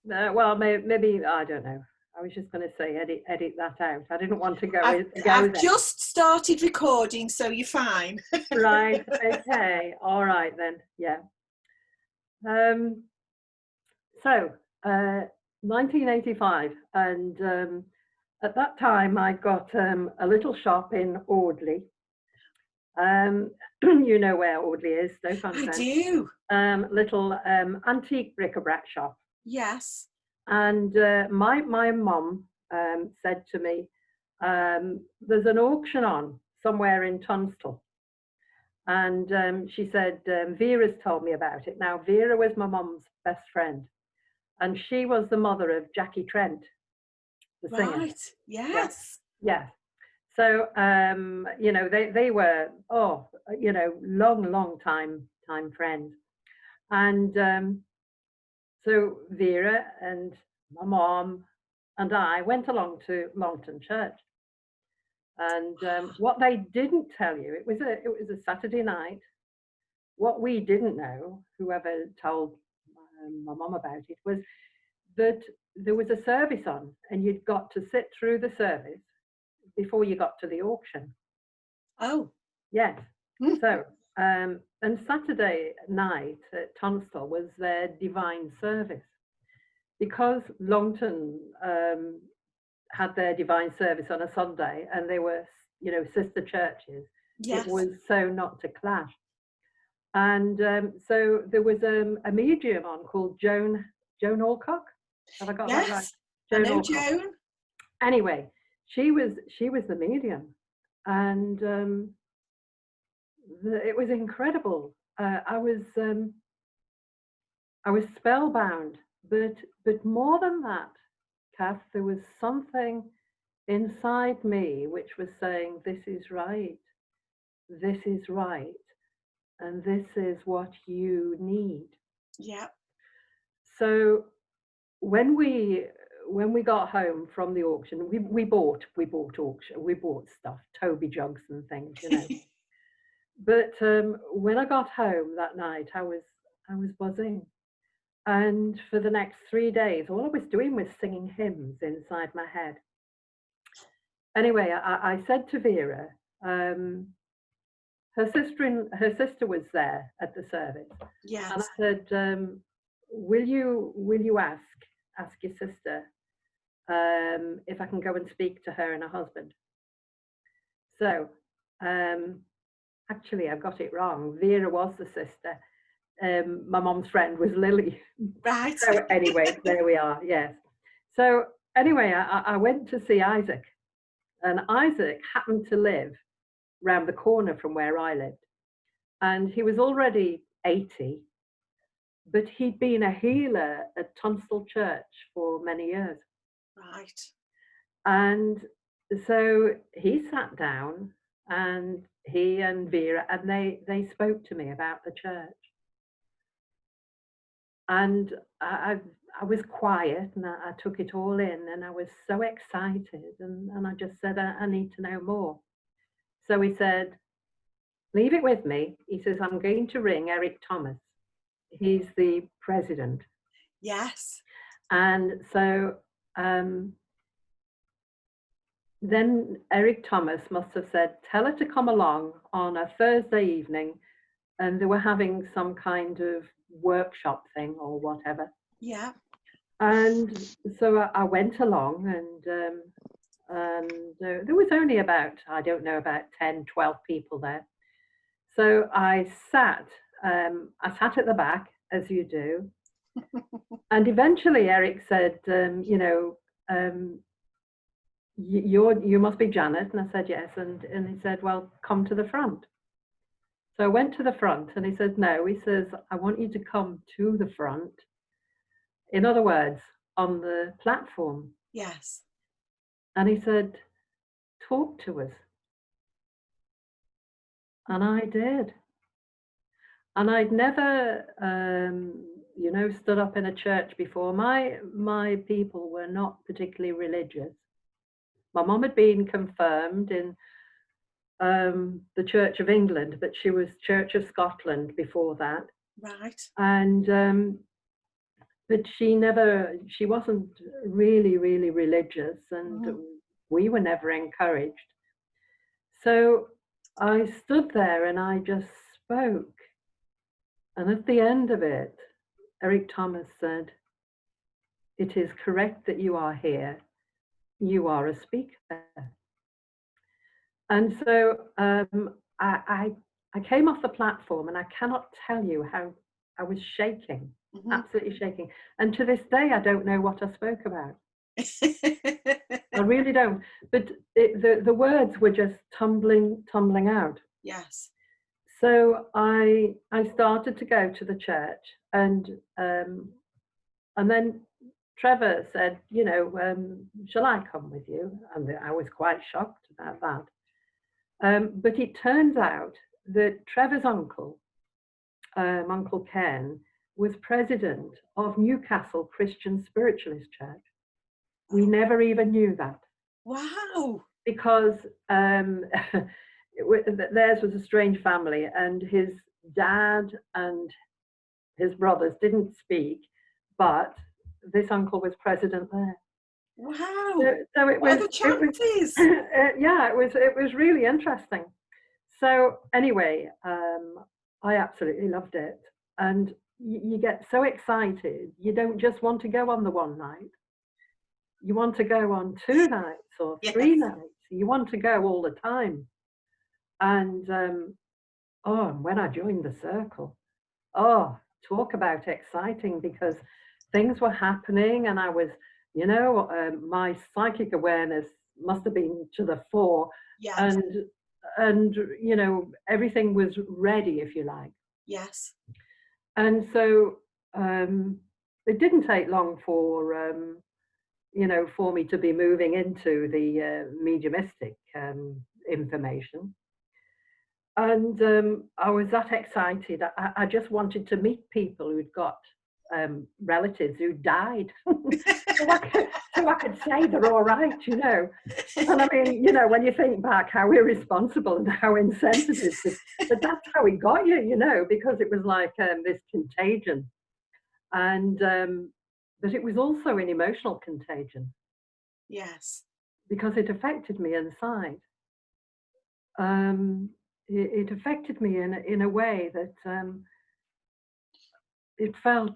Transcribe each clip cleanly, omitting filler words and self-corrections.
Well, maybe, I don't know. I was just going to say edit that out. I didn't want to go I've there. just started recording, so you're fine. Right, okay, all right then, yeah. So, 1985, and at that time I got a little shop in Audley. You know where Audley is, I do. Little antique bric-a-brac shop. Yes. And my mum said to me, there's an auction on somewhere in Tunstall. And she said, Vera's told me about it. Now, Vera was my mum's best friend. And she was the mother of Jackie Trent, the singer. Right, yes. Yeah. So, you know, they were, you know, long time friends. And so Vera and my mom and I went along to Longton Church. And what they didn't tell you, it was a Saturday night. What we didn't know, whoever told my mom about it, was that there was a service on, and you'd got to sit through the service before you got to the auction. Oh. Yes. So, and Saturday night at Tunstall was their divine service. Because Longton had their divine service on a Sunday, and they were, you know, sister churches, yes. It was so not to clash. And so there was a medium on called Joan Alcock. Have I got that right? Joan Alcock. Joan. Anyway, she was the medium, and it was incredible. I was spellbound, but more than that, Kath, there was something inside me which was saying, this is right, and this is what you need. Yeah. So when we got home from the auction, we bought stuff, Toby jugs and things, you know. But when I got home that night, I was buzzing. And for the next 3 days, all I was doing was singing hymns inside my head. Anyway, I said to Vera, her sister was there at the service. Yes. And I said, will you ask your sister if I can go and speak to her and her husband? So actually, I got it wrong. Vera was the sister. My mom's friend was Lily. Right. So anyway, there we are. Yes. So anyway, I went to see Isaac, and Isaac happened to live round the corner from where I lived, and he was already 80, but he'd been a healer at Tunstall Church for many years. Right. And so he sat down, and he and Vera, and they spoke to me about the church. And I was quiet, and I took it all in, and I was so excited, and I just said, I need to know more. So he said, leave it with me. He says, I'm going to ring Eric Thomas. He's the president. Yes. And so then Eric Thomas must have said, tell her to come along on a Thursday evening, and they were having some kind of workshop thing or whatever. Yeah. And so I went along, and there was only about, I don't know, about 10, 12 people there. So I sat at the back, as you do. And eventually Eric said, you know, you must be Janet. And I said, yes. And he said, well, come to the front. So I went to the front, and he said, no, he says, I want you to come to the front. In other words, on the platform. Yes. And he said, talk to us. And I did. And I'd never, you know, stood up in a church before. My people were not particularly religious. My mum had been confirmed in the Church of England, but she was Church of Scotland before that. Right. And but she wasn't really, really religious, and we were never encouraged. So I stood there and I just spoke. And at the end of it, Eric Thomas said, "It is correct that you are here. You are a speaker." And so I came off the platform, and I cannot tell you how I was shaking, absolutely shaking. And to this day, I don't know what I spoke about. I really don't. But the words were just tumbling out. Yes. So I started to go to the church, and then Trevor said, shall I come with you? And I was quite shocked about that. But it turns out that Trevor's uncle, Uncle Ken, was president of Newcastle Christian Spiritualist Church. We never even knew that. Wow. Because theirs was a strange family, and his dad and his brothers didn't speak, but this uncle was president there. Wow. So it what was, are the chances? yeah, it was really interesting. So anyway, I absolutely loved it. And you get so excited, you don't just want to go on the one night. You want to go on 2 nights or 3 nights. You want to go all the time. And when I joined the circle, talk about exciting, because things were happening, and I was, my psychic awareness must have been to the fore. Yes. And everything was ready, if you like. Yes. And so it didn't take long for for me to be moving into the mediumistic information. And I was that excited. I just wanted to meet people who'd got relatives who died. so I could say they're all right, And I mean, when you think back how irresponsible and how insensitive, but that's how it got you, because it was like this contagion. And but it was also an emotional contagion. Yes. Because it affected me inside. It affected me in a way that it felt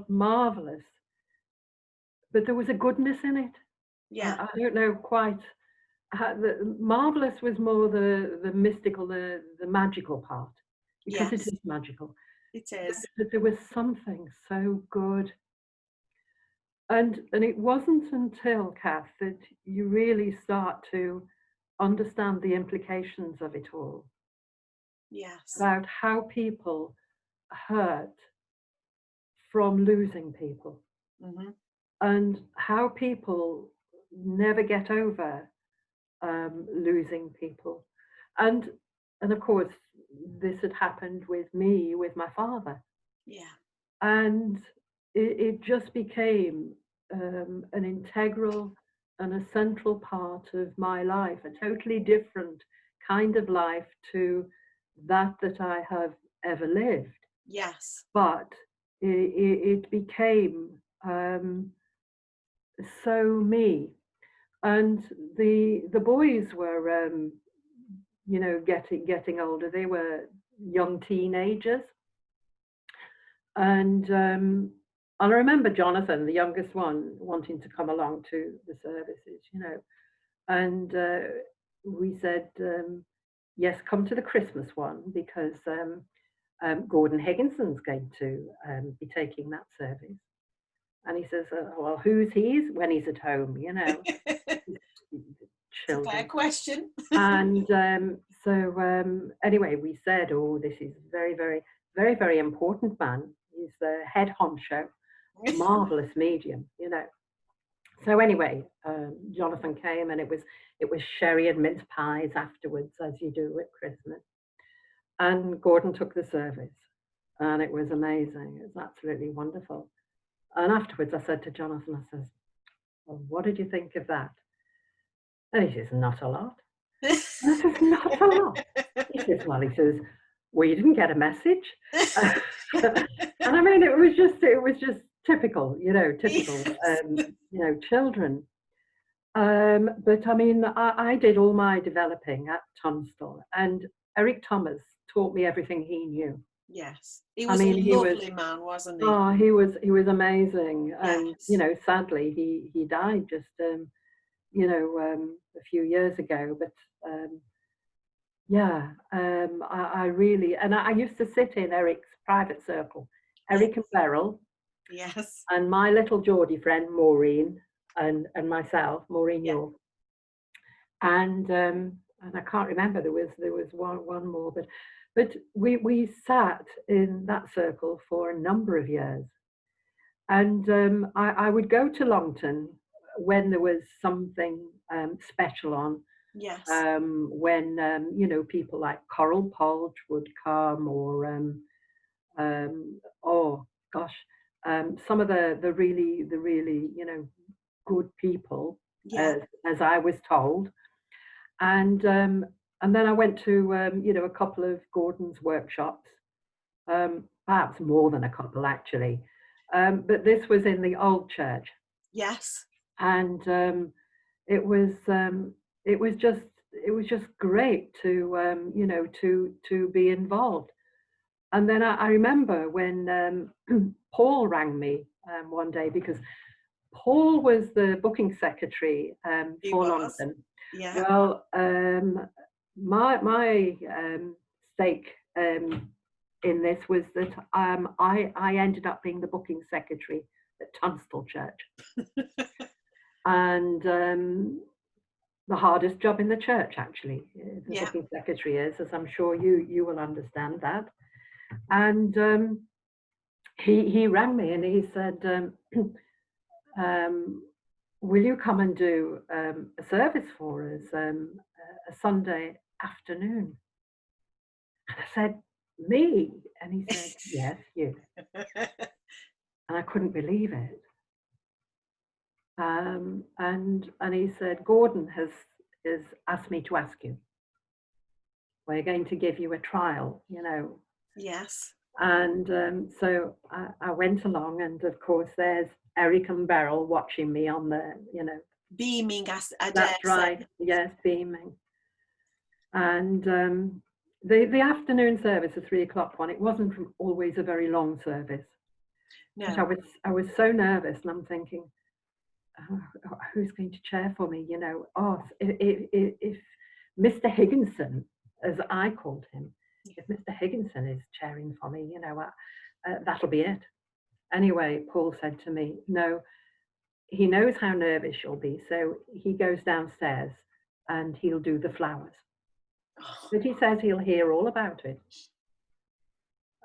marvelous, but there was a goodness in it. Yeah. I don't know quite. The marvelous was more the mystical, the magical part, because it is magical. It is. But there was something so good. And it wasn't until, Kath, that you really start to understand the implications of it all. Yes. About how people hurt from losing people. And how people never get over losing people. And of course, this had happened with me, with my father. Yeah. And it just became an integral and a central part of my life, a totally different kind of life to that I have ever lived. Yes. But it became so me. And the boys were, getting older. They were young teenagers. And I remember Jonathan, the youngest one, wanting to come along to the services, and we said, yes, come to the Christmas one, because Gordon Higginson's going to be taking that service. And he says, well, who's he's when he's at home, Children. It's a fair question. And anyway, we said, this is very, very, very, very important man. He's the head honcho, marvelous medium, So anyway, Jonathan came, and it was sherry and mince pies afterwards, as you do at Christmas. And Gordon took the service, and it was amazing. It was absolutely wonderful. And afterwards, I said to Jonathan, I says, well, what did you think of that? And he says, not a lot. And I says, not a lot. He says, well, you didn't get a message. And I mean, it was just typical, typical, Yes. children. But I mean, I did all my developing at Tunstall, and Eric Thomas taught me everything he knew. Yes. He I was a mean, lovely man, wasn't he? he was amazing, and Yes. sadly he died just a few years ago. But yeah, I really, and I used to sit in Eric's private circle, Yes. Eric and Beryl, Yes. and my little Geordie friend Maureen, and myself, Maureen Yeah. York, and I can't remember, there was one more, but we sat in that circle for a number of years, and I would go to Longton when there was something special on. Yes. When people like Coral Podge would come, or oh gosh, some of the really good people, Yeah. as I was told, and then I went to a couple of Gordon's workshops, perhaps more than a couple actually, but this was in the old church, Yes. and it was it was just great to to be involved. And then I remember when Paul rang me one day, because Paul was the booking secretary He for was. Longton. Yeah. Well, my stake in this was that I ended up being the booking secretary at Tunstall Church. And the hardest job in the church, actually, the Yeah. booking secretary is, as I'm sure you will understand that. And he rang me and he said, will you come and do a service for us a Sunday afternoon? And I said, me? And he said, yes, you. And I couldn't believe it. And he said, Gordon has asked me to ask you. We're going to give you a trial, Yes. And so I went along, and of course there's Eric and Beryl watching me on the, Beaming, as I dare that's right, say. yes, beaming. And the afternoon service, the 3 o'clock one, it wasn't always a very long service. No. But I was so nervous, and I'm thinking, oh, who's going to chair for me? Oh, if Mr. Higginson, as I called him, if Mr. Higginson is chairing for me, that'll be it. Anyway, Paul said to me, no, he knows how nervous you'll be, so he goes downstairs and he'll do the flowers. But he says he'll hear all about it.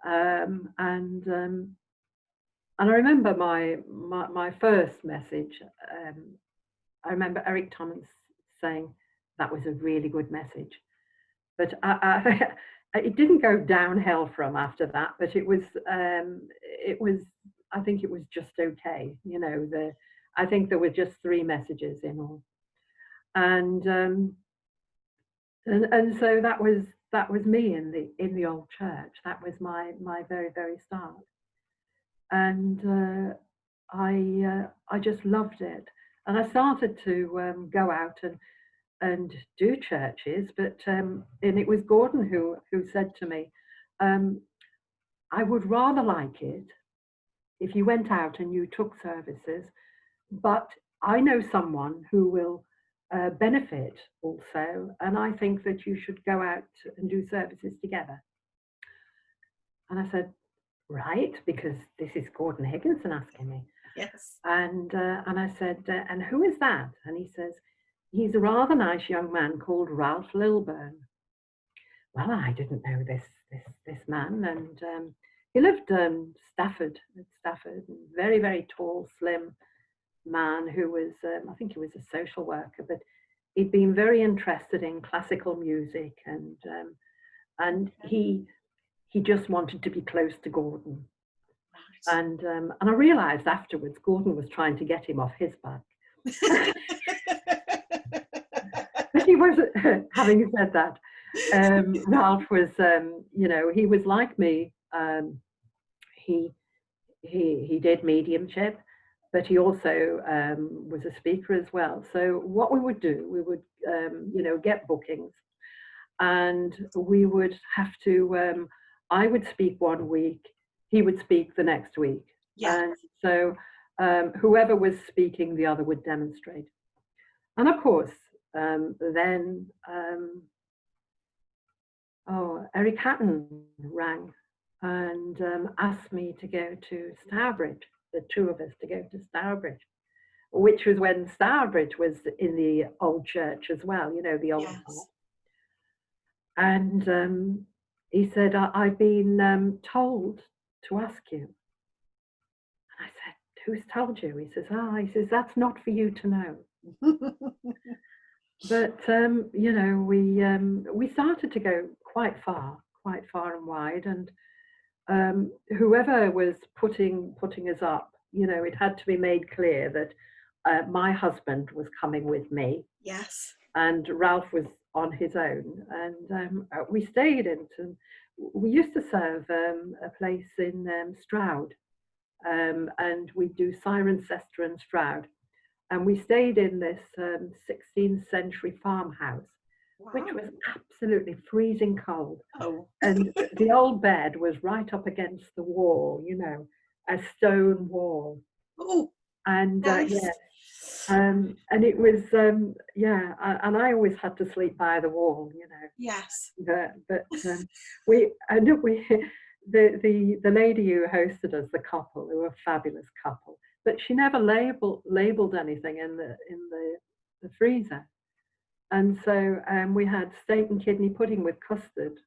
And I remember my first message. I remember Eric Thomas saying that was a really good message, but it didn't go downhill from after that. But it was I think it was just okay. I think there were just 3 messages in all, and so that was me in the old church. That was my very, very start. And I just loved it. And I started to go out and do churches, but and it was Gordon who said to me, I would rather like it if you went out and you took services, but I know someone who will benefit also, and I think that you should go out and do services together. And I said, right, because this is Gordon Higginson asking me. Yes. And I said, and who is that? And he says, he's a rather nice young man called Ralph Lilburn. Well, I didn't know this man, and he lived at Stafford, very, very tall, slim man who was, I think he was a social worker, but he'd been very interested in classical music, and he just wanted to be close to Gordon. Right. And I realised afterwards Gordon was trying to get him off his back. But he was, having said that, Ralph was, he was like me. he did mediumship, but he also was a speaker as well. So what we would do, we would get bookings, and we would have to. I would speak one week, he would speak the next week, Yeah. and so whoever was speaking, the other would demonstrate. And of course, then Eric Hatton rang and asked me to go to Stourbridge, the two of us to go to Stourbridge, which was when Stourbridge was in the old church as well, you know, the old Yes. part. And he said, I've been told to ask you. And I said, who's told you? He says, that's not for you to know. But we started to go quite far and wide, and whoever was putting us up, you know, it had to be made clear that my husband was coming with me. Yes. And Ralph was on his own, and we stayed we used to serve a place in Stroud, and we do Cirencester and Stroud. And we stayed in this 16th century farmhouse, Wow. which was absolutely freezing cold. Oh. And the old bed was right up against the wall, you know, a stone wall. Oh, and nice. yes, and it was and I always had to sleep by the wall, you know. Yes. But the lady who hosted us, the couple, who were a fabulous couple, but she never labeled anything in the freezer. And so we had steak and kidney pudding with custard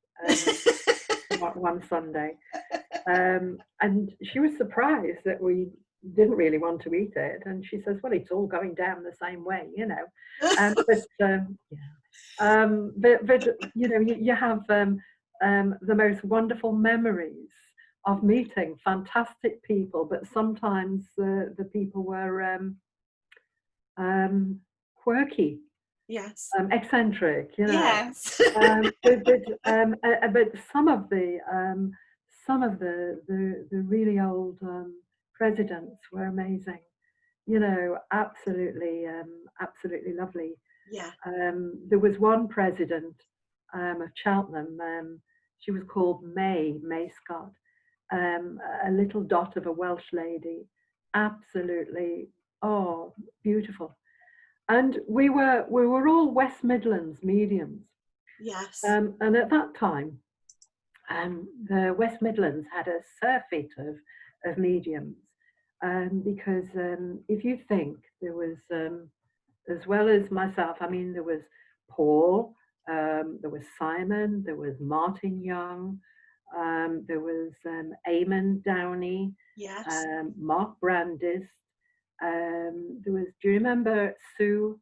one Sunday. And she was surprised that we didn't really want to eat it. And she says, well, it's all going down the same way, you know. But you know, you have the most wonderful memories of meeting fantastic people, but sometimes the people were quirky, yes, eccentric, you know. yes. But some of the really old presidents were amazing, you know, absolutely lovely. Yeah. There was one president of Cheltenham. She was called May Scott. A little dot of a Welsh lady, absolutely, beautiful. And we were all West Midlands mediums. Yes. And at that time, the West Midlands had a surfeit of mediums, because if you think there was, as well as myself, I mean, there was Paul, there was Simon, there was Martin Young, there was Eamon Downey, yes. Mark Brandis. There was, do you remember Sue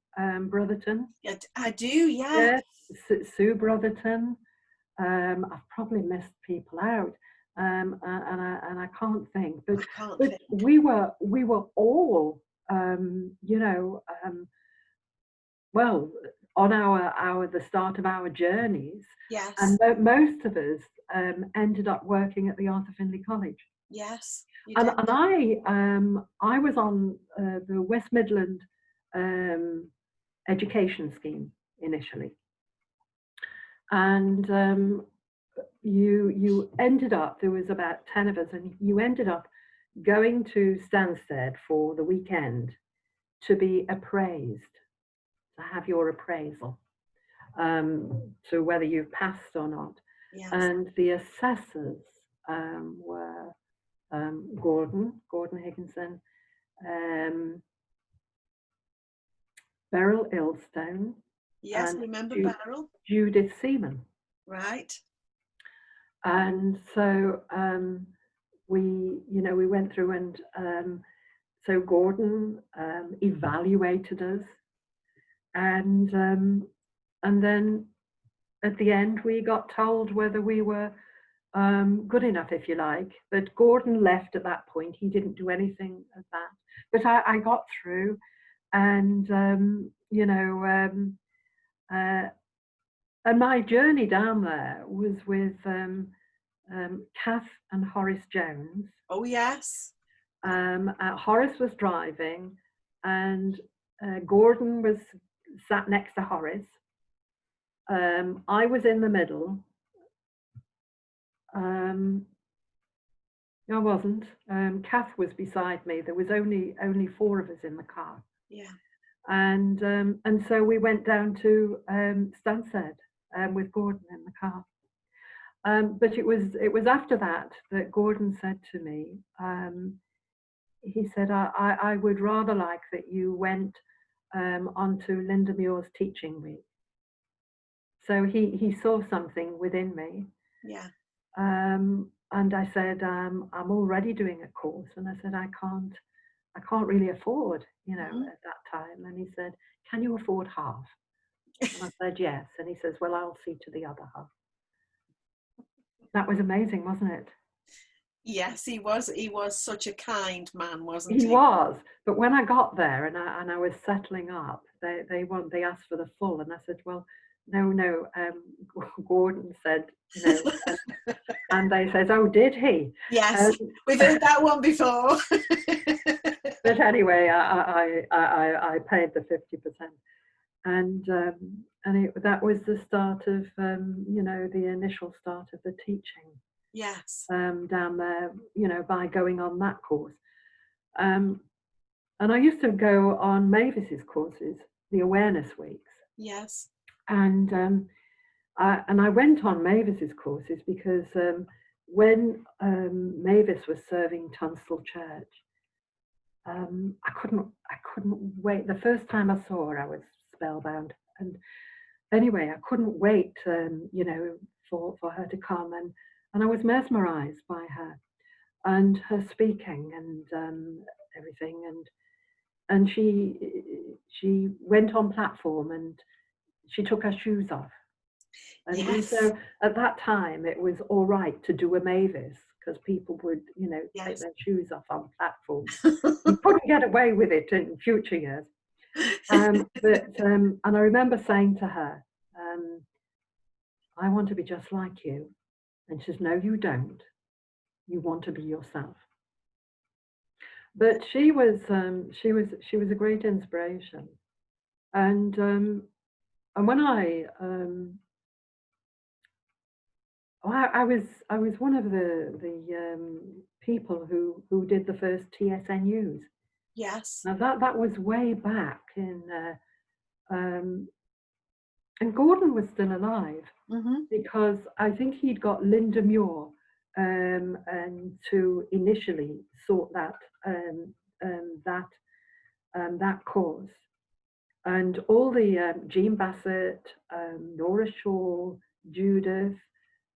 Brotherton? Yeah, I do, yeah. Yes, Sue Brotherton. I've probably missed people out, and I can't think. But we were all, you know, well, on the start of our journeys. Yes. And most of us ended up working at the Arthur Findlay College. Yes. And I was on the West Midland education scheme initially. And you ended up, there was about 10 of us, and you ended up going to Stansted for the weekend to be appraised, to have your appraisal, to whether you passed or not. Yes. And the assessors were Gordon Higginson, Beryl Ilstone. Yes, I remember Beryl. Judith Seaman. Right. And so we went through, and so Gordon evaluated us, and then at the end we got told whether we were good enough, if you like. But Gordon left at that point. He didn't do anything of that. But I got through, and and my journey down there was with Kath and Horace Jones. Oh yes. Horace was driving, and Gordon was sat next to Horace. I was in the middle. I wasn't. Kath was beside me. There was only 4 of us in the car. Yeah. And so we went down to Stansted with Gordon in the car. But it was after that Gordon said to me, he said, I would rather like that you went onto Linda Muir's teaching week. So he saw something within me. Yeah. And I said, I'm already doing a course. And I said, I can't really afford, at that time. And he said, can you afford half? And I said, yes. And he says, well, I'll see to the other half. That was amazing, wasn't it? Yes, he was such a kind man, wasn't he? He was. But when I got there and I was settling up, they asked for the full. And I said, well, no, Gordon said, and they said, oh, did he? Yes, we've heard that one before. But anyway, I paid the 50%, and that was the start of the initial start of the teaching. Yes. Down there, by going on that course, and I used to go on Mavis's courses, the awareness weeks. Yes. And I went on Mavis's courses because when Mavis was serving Tunstall Church, I couldn't wait. The first time I saw her, I was spellbound. And anyway, I couldn't wait, for her to come, and I was mesmerised by her and her speaking and everything. And she went on platform and she took her shoes off. And so at that time, it was all right to do a Mavis because people would, take their shoes off on platform. You couldn't get away with it in future years. And I remember saying to her, I want to be just like you. And she says, no, you don't. You want to be yourself. But she was a great inspiration. And when I was one of the people who did the first TSNUs. Yes. Now that was way back in, and Gordon was still alive because I think he'd got Linda Muir and to initially sort that course, and all the Jean Bassett, Nora Shaw, Judith,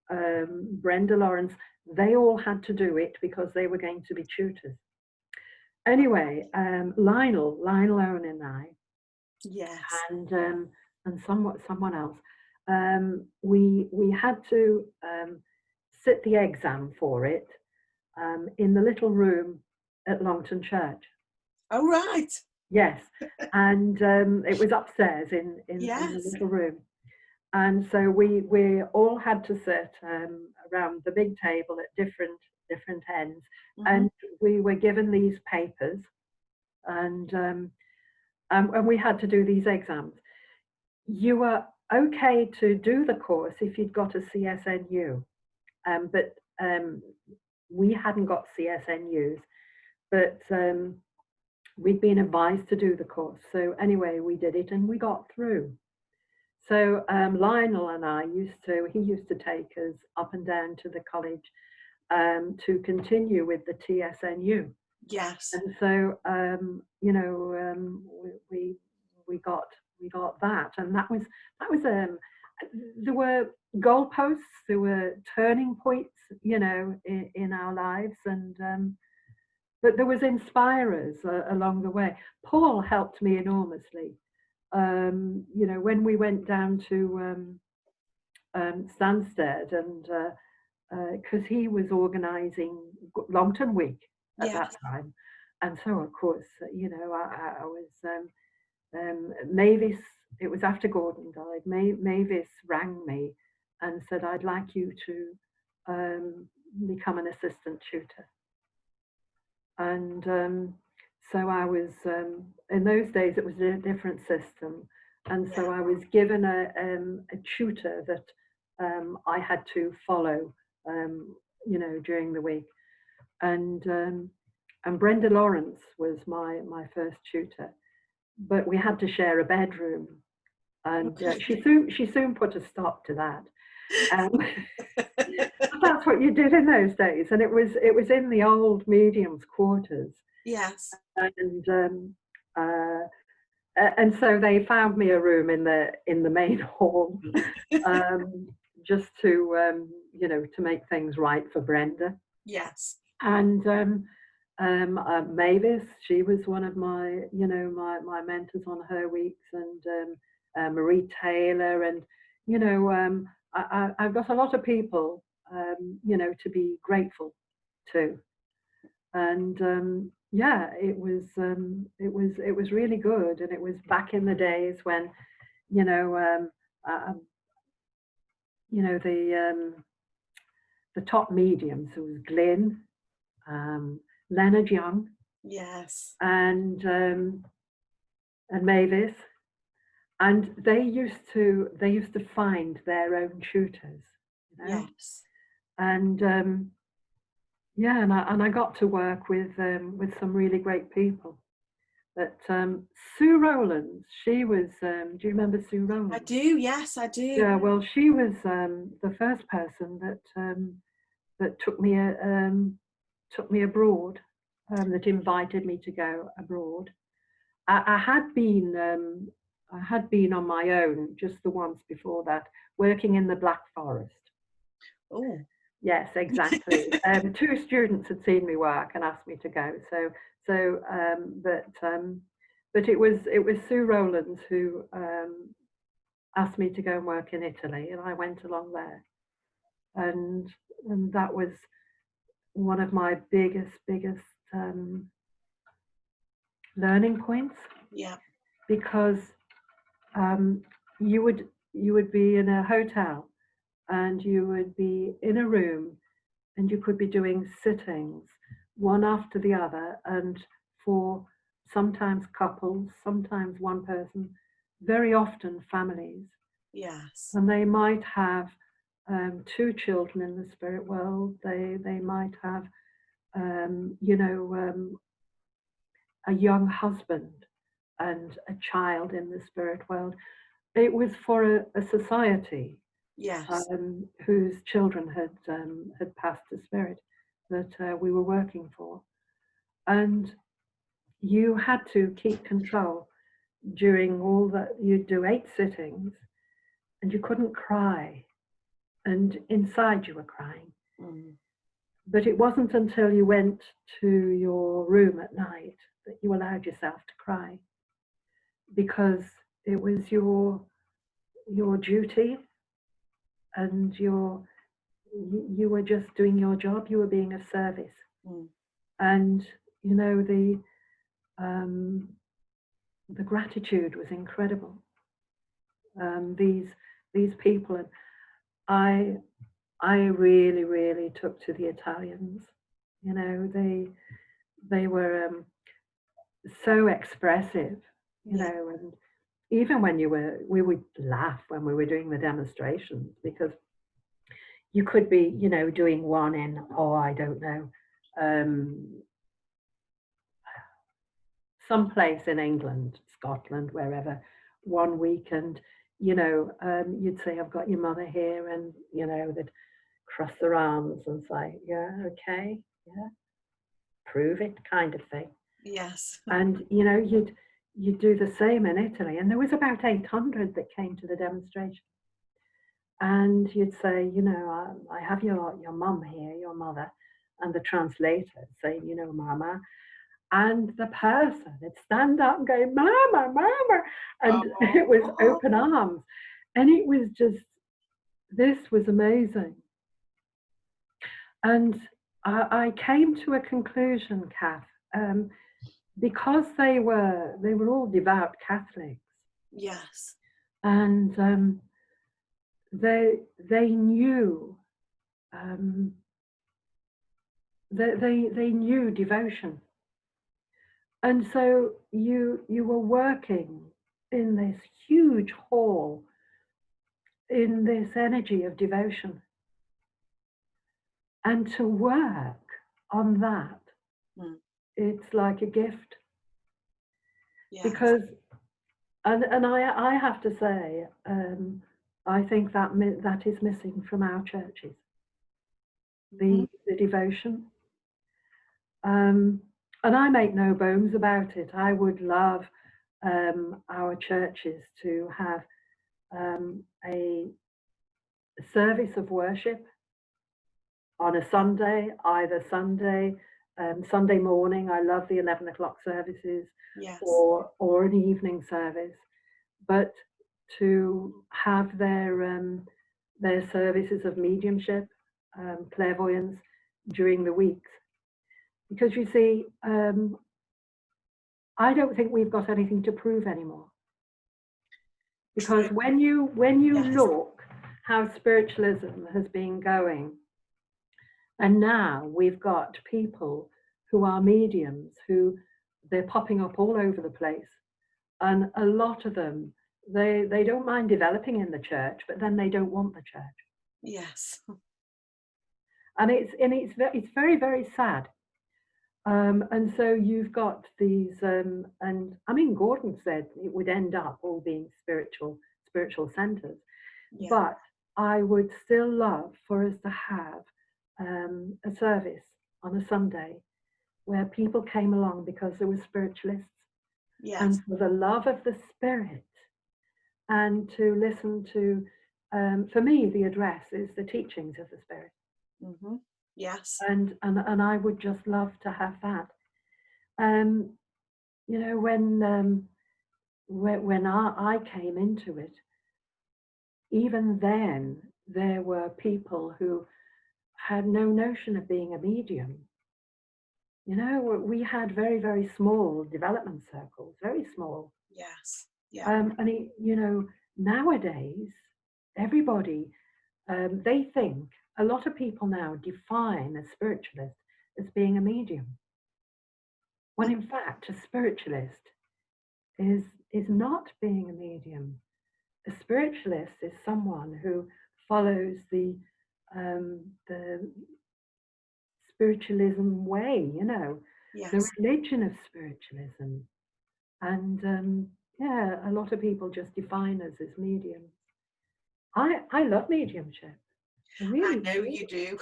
Brenda Lawrence, they all had to do it because they were going to be tutors. Anyway, Lionel Owen and I, yes, and someone else, we had to sit the exam for it in the little room at Longton Church. Oh, right. Yes, and it was upstairs in the little room. And so we all had to sit around the big table at different ends, and we were given these papers, and we had to do these exams. You were okay to do the course if you'd got a CSNU, but we hadn't got CSNUs, but we'd been advised to do the course. So anyway, we did it and we got through. So Lionel and I he used to take us up and down to the college to continue with the TSNU. Yes. And so we got that, and that was there were goalposts, there were turning points, in our lives, and but there was inspirers along the way. Paul helped me enormously. When we went down to Stansted, and because he was organising Longton Week at that time, and so of course, I was Mavis. It was after Gordon died. Mavis rang me and said, "I'd like you to become an assistant tutor." And so I was, in those days it was a different system. And so I was given a tutor that I had to follow, during the week. And Brenda Lawrence was my first tutor, but we had to share a bedroom, and she soon put a stop to that. That's what you did in those days, and it was in the old mediums' quarters. Yes. And so they found me a room in the main hall, just to to make things right for Brenda. Yes. And Mavis, she was one of my my mentors on her weeks, and Marie Taylor, and I've got a lot of people to be grateful to. And it was really good. And it was back in the days when the top mediums, it was Glyn, Leonard Young, yes, and Mavis, and they used to find their own tutors, yes, and and I got to work with some really great people. But Sue Rowlands, she was, do you remember Sue Rowlands? I do, yes, I do. Yeah, well, she was the first person that took me abroad, that invited me to go abroad. I had been on my own just the once before that, working in the Black Forest. Oh. Yes, exactly. 2 students had seen me work and asked me to go. But it was Sue Rowlands who asked me to go and work in Italy, and I went along there, and that was one of my biggest learning points. Yeah. Because you would be in a hotel, and you would be in a room, and you could be doing sittings one after the other, and for sometimes couples, sometimes one person, very often families. Yes. And they might have 2 children in the spirit world. They might have a young husband and a child in the spirit world. It was for a society, yes, whose children had passed to spirit, that we were working for. And you had to keep control during all that. You'd do 8 sittings, and you couldn't cry, and inside you were crying. But it wasn't until you went to your room at night that you allowed yourself to cry, because it was your duty, and you were just doing your job. You were being of service. And the gratitude was incredible. These people, and I really took to the Italians. They were so expressive, and even when we would laugh when we were doing the demonstrations, because you could be, doing one in, I don't know, someplace in England, Scotland, wherever, one week, and you'd say, "I've got your mother here," and they'd cross their arms and say, "Yeah, okay, yeah, prove it," kind of thing. Yes. And you'd do the same in Italy, and there was about 800 that came to the demonstration. And you'd say, I have your mum here, your mother, and the translator saying, Mama. And the person would stand up and go, "Mama, Mama." And it was open arms. And it was just, this was amazing. And I came to a conclusion, Kath, because they were all devout Catholics. Yes. And they knew they knew devotion. And so you were working in this huge hall, in this energy of devotion. And to work on that, it's like a gift. Yes. Because, and I have to say, I think that is missing from our churches, the devotion. And I make no bones about it. I would love our churches to have a service of worship on a Sunday, either Sunday morning. I love the 11 o'clock services, yes. or an evening service, but to have their services of mediumship, clairvoyance during the weeks. Because you see, I don't think we've got anything to prove anymore. Because when you yes. look how spiritualism has been going, and now we've got people who are mediums, who they're popping up all over the place, and a lot of them, they don't mind developing in the church, but then they don't want the church. Yes. And it's very, very sad. And so you've got these, and I mean, Gordon said it would end up all being spiritual centers, yeah. But I would still love for us to have a service on a Sunday where people came along because there were spiritualists, yes. And for the love of the Spirit, and to listen to, for me, the address is the teachings of the Spirit. Mm-hmm. Yes. And I would just love to have that. You know, when I came into it, even then there were people who had no notion of being a medium. You know, we had very, very small development circles, very small. Yes. Yeah. And you know, nowadays everybody, they think, a lot of people now define a spiritualist as being a medium, when in fact a spiritualist is not being a medium. A spiritualist is someone who follows the spiritualism way, you know, yes. The religion of spiritualism. And yeah, a lot of people just define us as mediums. I love mediumship. Really? I know you do.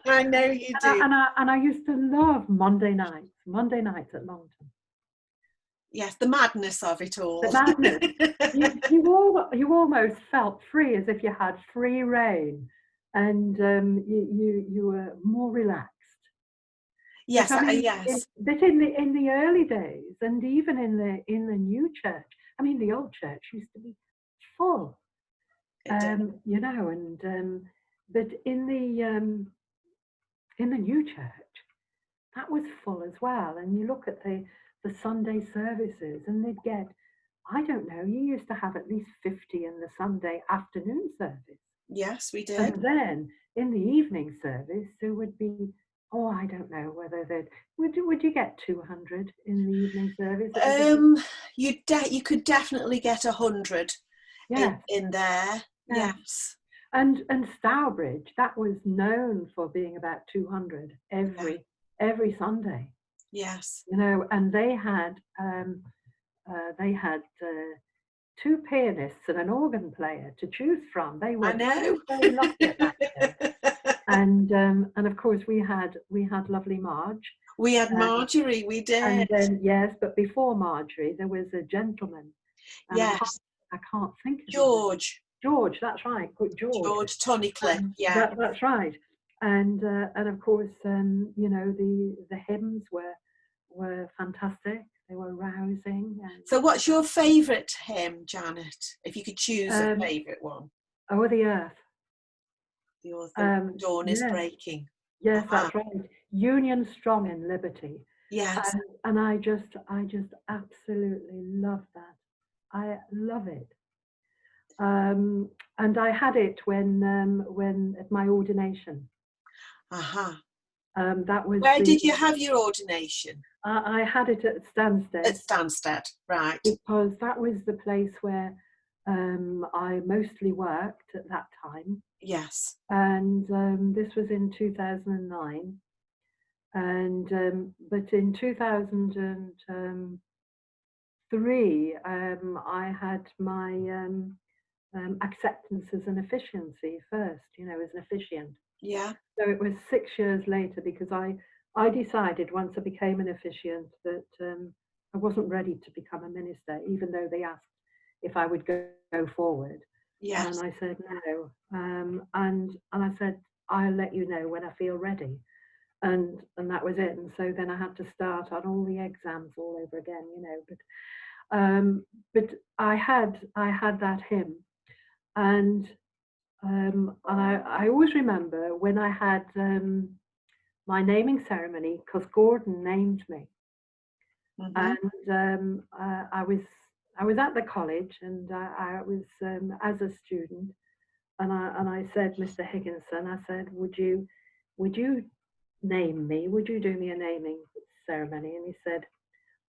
I know you do. And I used to love Monday nights at Longton. Yes, the madness of it all. The madness. you almost felt free, as if you had free reign, and you were more relaxed. Yes, but, I mean, yes. But in the early days, and even in the new church, I mean, the old church used to be full. You know, and but in the new church, that was full as well. And you look at the Sunday services, and they'd get, I don't know, you used to have at least 50 in the Sunday afternoon service. Yes, we did. And then in the evening service, there would be, oh, I don't know whether would you get 200 in the evening service? You could definitely get 100. Yes. in there. Yeah. Yes. And Stourbridge, that was known for being about 200 every Sunday. Yes. You know, and they had two pianists and an organ player to choose from. They were very, very lucky at that church. And of course we had lovely Marge. We had Marjorie, we did. And then yes, but before Marjorie there was a gentleman. Yes. I can't think of George, that's right. Good George. George Tonicliffe, yeah. That's right. And of course, you know, the hymns were fantastic. They were rousing. So what's your favourite hymn, Janet? If you could choose a favourite one. Oh, the Earth. The dawn is breaking. Yes, that's right. Union strong in liberty. Yes. And I just absolutely love that. I love it. And I had it when at my ordination. Uh-huh. That was. Where did you have your ordination? I had it at Stansted. At Stansted, right. Because that was the place where I mostly worked at that time. Yes. And this was in 2009. And but in 2003, I had my acceptance as an officiancy first, as an officiant. Yeah. So it was 6 years later, because I decided once I became an officiant that I wasn't ready to become a minister, even though they asked if I would go forward. Yes. And I said no. And I said, I'll let you know when I feel ready. And that was it. And so then I had to start on all the exams all over again, But I had that hymn, and I always remember when I had my naming ceremony, because Gordon named me. Mm-hmm. And I was at the college, and I was as a student, and I said, Mr. Higginson, I said, would you name me? Would you do me a naming ceremony? And he said,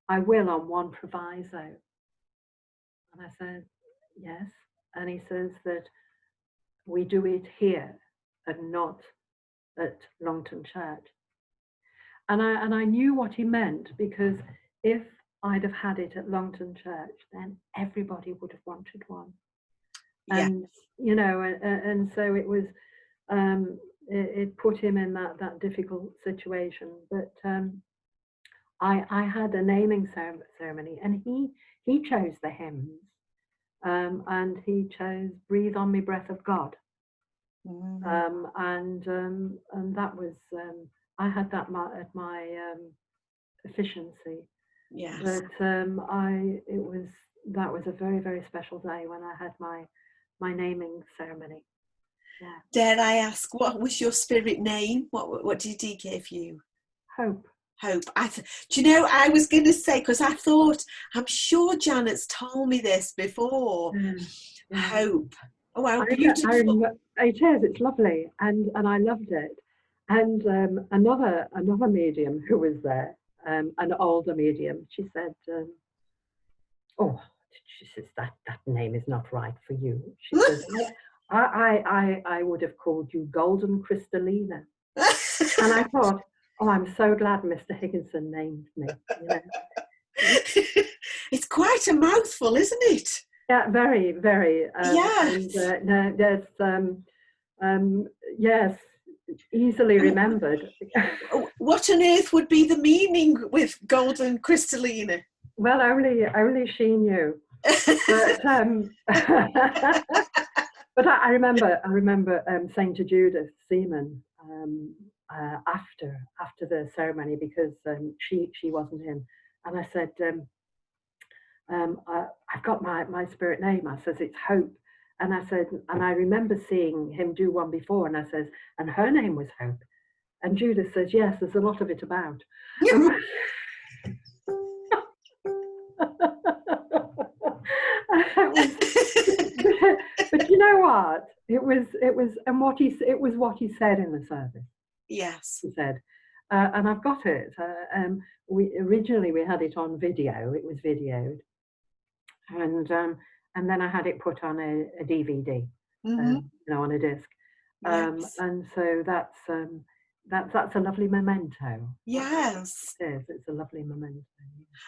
I will, on one proviso. And I said, yes. And he says that we do it here and not at Longton Church. And I knew what he meant, because if I'd have had it at Longton Church, then everybody would have wanted one. Yeah. And and so it was it put him in that difficult situation. But I had a naming ceremony, and he chose the hymns, and he chose "Breathe on Me, Breath of God," and that was I had that at my efficiency. Yes. But that was a very, very special day when I had my naming ceremony. Yeah. Dare I ask, what was your spirit name? What did he give you? Hope. Hope. Do you know, I was going to say, because I thought, I'm sure Janet's told me this before. Yeah. Hope. Oh, how beautiful. It is. It's lovely, and I loved it. And another medium who was there, an older medium, she said, she says, that name is not right for you. She says, I would have called you Golden Crystallina. And I thought, I'm so glad Mr. Higginson named me. It's quite a mouthful, isn't it? Yeah, very, very. Yes. And yes, easily remembered. What on earth would be the meaning with Golden Crystallina? Well, only she knew. But but I remember saying to Judith Seaman after the ceremony, because she wasn't in, and I said, I've got my spirit name. I says, it's Hope. And I said, and I remember seeing him do one before, and I says, and her name was Hope. And Judith says, yes, there's a lot of it about. But you know what? It was, and it was what he said in the service. Yes. He said, and I've got it. We originally had it on video. It was videoed, and then I had it put on a DVD, on a disc. Yes. And so that's a lovely memento. Yes. It is. It's a lovely memento.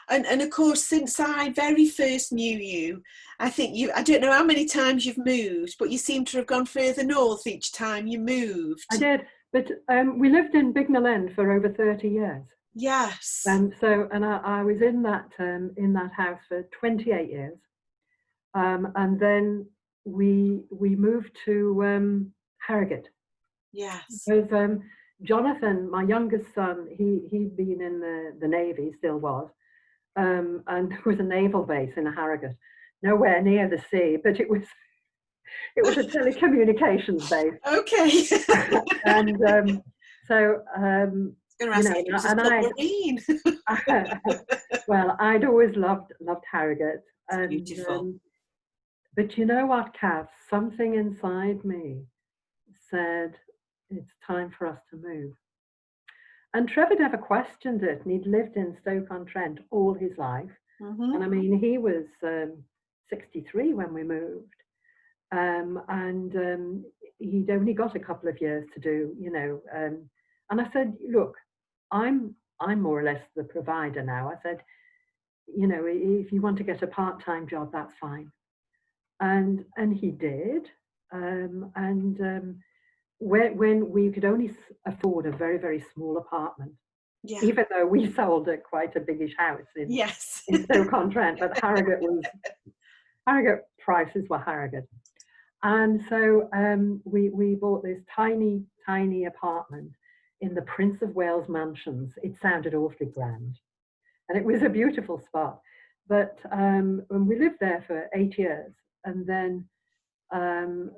And of course, since I very first knew you, I think I don't know how many times you've moved, but you seem to have gone further north each time you moved. I did, but we lived in Bignell End for over 30 years. Yes. And I was in that house for 28 years. And then we moved to Harrogate. Yes. Because Jonathan, my youngest son, he'd been in the Navy, still was, and there was a naval base in Harrogate, nowhere near the sea, but it was a telecommunications base. Okay. And so well, I'd always loved Harrogate. And, beautiful. But you know what, Kath? Something inside me said, it's time for us to move. And Trevor never questioned it, and he'd lived in Stoke-on-Trent all his life. And I mean, he was 63 when we moved, and he'd only got a couple of years to do, you know. And I said, look, I'm more or less the provider now. I said, you know, if you want to get a part-time job, that's fine. And he did. When we could only afford a very, very small apartment, even though we sold quite a biggish house in Stoke-on-Trent, but Harrogate prices were Harrogate. And so we bought this tiny, tiny apartment in the Prince of Wales Mansions. It sounded awfully grand. And it was a beautiful spot. But we lived there for 8 years. And then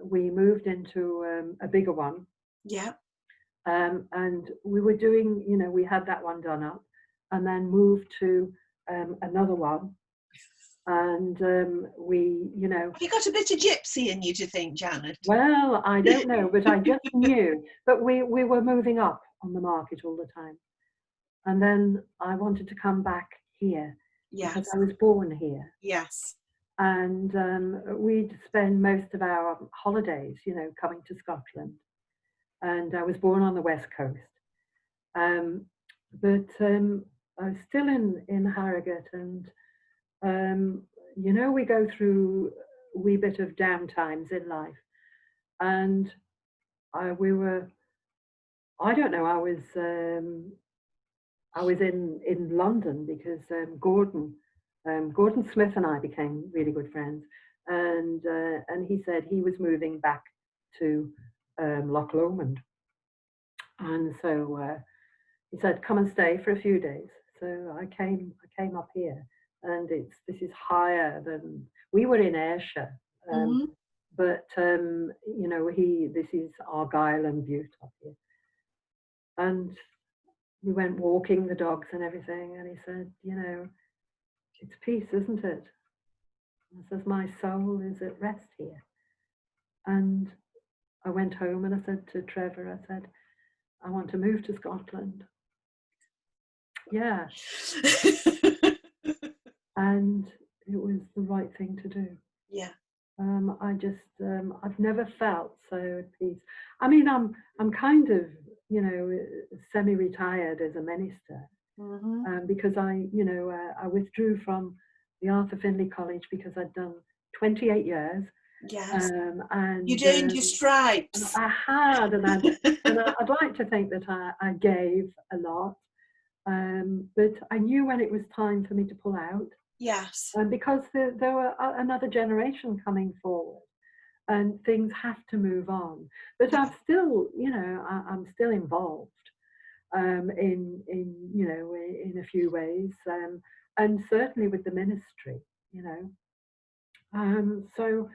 we moved into a bigger one. Yeah. And we were doing, you know, we had that one done up and then moved to another one. And we, you know. Have you got a bit of gypsy in you, do you think, Janet? Well, I don't know, but I just knew. But we were moving up on the market all the time. And then I wanted to come back here. Yes. Because I was born here. Yes. And we'd spend most of our holidays, you know, coming to Scotland. And I was born on the West Coast. But I was still in Harrogate, and, you know, we go through a wee bit of down times in life. And I was in London because Gordon Smith and I became really good friends, and he said he was moving back to Loch Lomond, and so he said, "Come and stay for a few days." So I came up here, and this is higher than we were in Ayrshire, but you know, this is Argyll and Bute up here, and we went walking the dogs and everything, and he said, you know, it's peace, isn't it? He says, my soul is at rest here. And I went home and I said to Trevor, I said, I want to move to Scotland. Yeah. And it was the right thing to do. Yeah. I've never felt so at peace. I mean, I'm kind of, you know, semi-retired as a minister, because I withdrew from the Arthur Findlay College because I'd done 28 years. Yes. And you'd earned your stripes. I had, and I'd like to think that I gave a lot, but I knew when it was time for me to pull out. Yes. And because there were another generation coming forward, and things have to move on. But I've still, you know, I'm still involved in you know, in a few ways, and certainly with the ministry, you know. So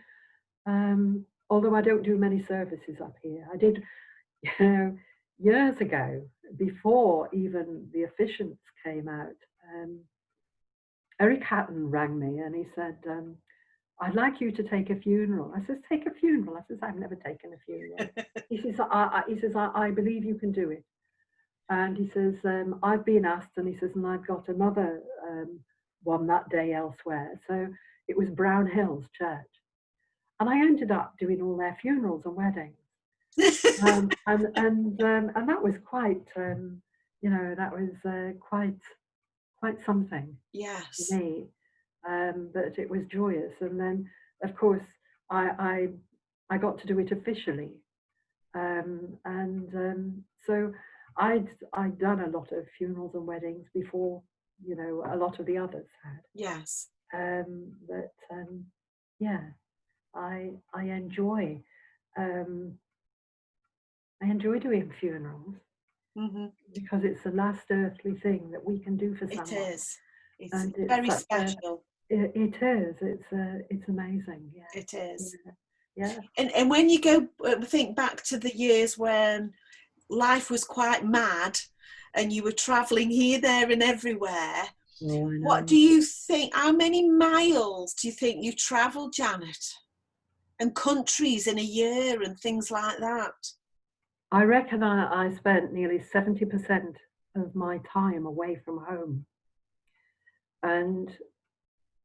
although I don't do many services up here, I did, you know, years ago, before even the officiants came out. Eric Hatton rang me and he said, I'd like you to take a funeral. I says, take a funeral? I says, I've never taken a funeral. He says, I believe you can do it. And he says, I've been asked, and he says, and I've got another one that day elsewhere. So it was Brown Hills Church. And I ended up doing all their funerals and weddings. And that was quite, you know, that was quite something. Yes. For me. But it was joyous. And then, of course, I got to do it officially. So I'd done a lot of funerals and weddings before, you know, a lot of the others had. Yes. Yeah, I enjoy doing funerals, because it's the last earthly thing that we can do for someone. It is. It's very special. It is. It's amazing. Yeah. It is. Yeah. And when you go think back to the years when life was quite mad and you were travelling here, there and everywhere, what do you think, how many miles do you think you travelled, Janet? And countries in a year and things like that? I reckon I spent nearly 70% of my time away from home. And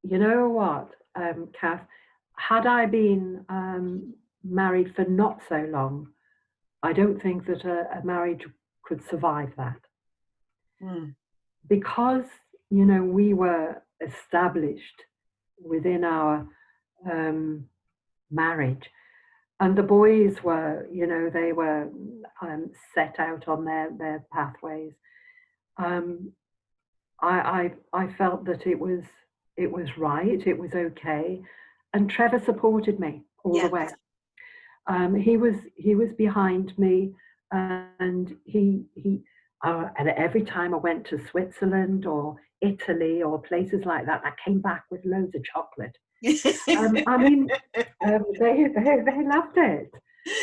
you know what, Kath, had I been married for not so long, I don't think that a marriage could survive that. Because, you know, we were established within our marriage, and the boys were, you know, they were set out on their pathways. I felt that it was right, it was okay, and Trevor supported me all the way. He was behind me, and and every time I went to Switzerland or Italy or places like that, I came back with loads of chocolate. I mean, they loved it.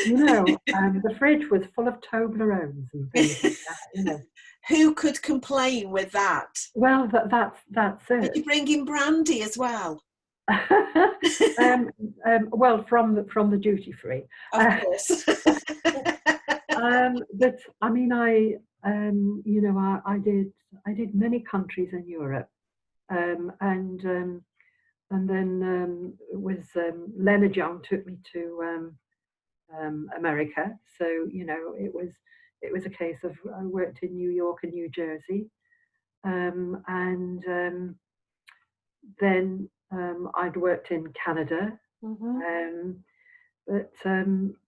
You know, the fridge was full of Toblerones and things like that, you know. Who could complain with that? Well, that's it. Did you bring in brandy as well? Well, from the duty free, of course. But I mean, you know, I did many countries in Europe, and then Leonard Young took me to America. So you know, it was a case of I worked in New York and New Jersey, and then I'd worked in Canada, but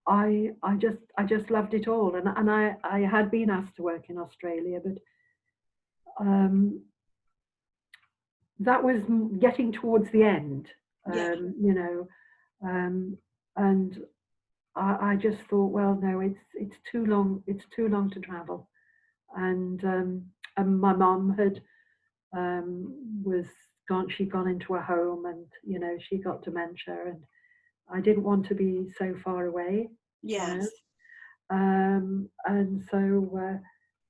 I just loved it all, and I had been asked to work in Australia, but that was getting towards the end, you know, and I just thought, well, no, it's too long to travel, and my mum had she'd gone into a home, and you know, she got dementia, and I didn't want to be so far away. Yes. You know? And so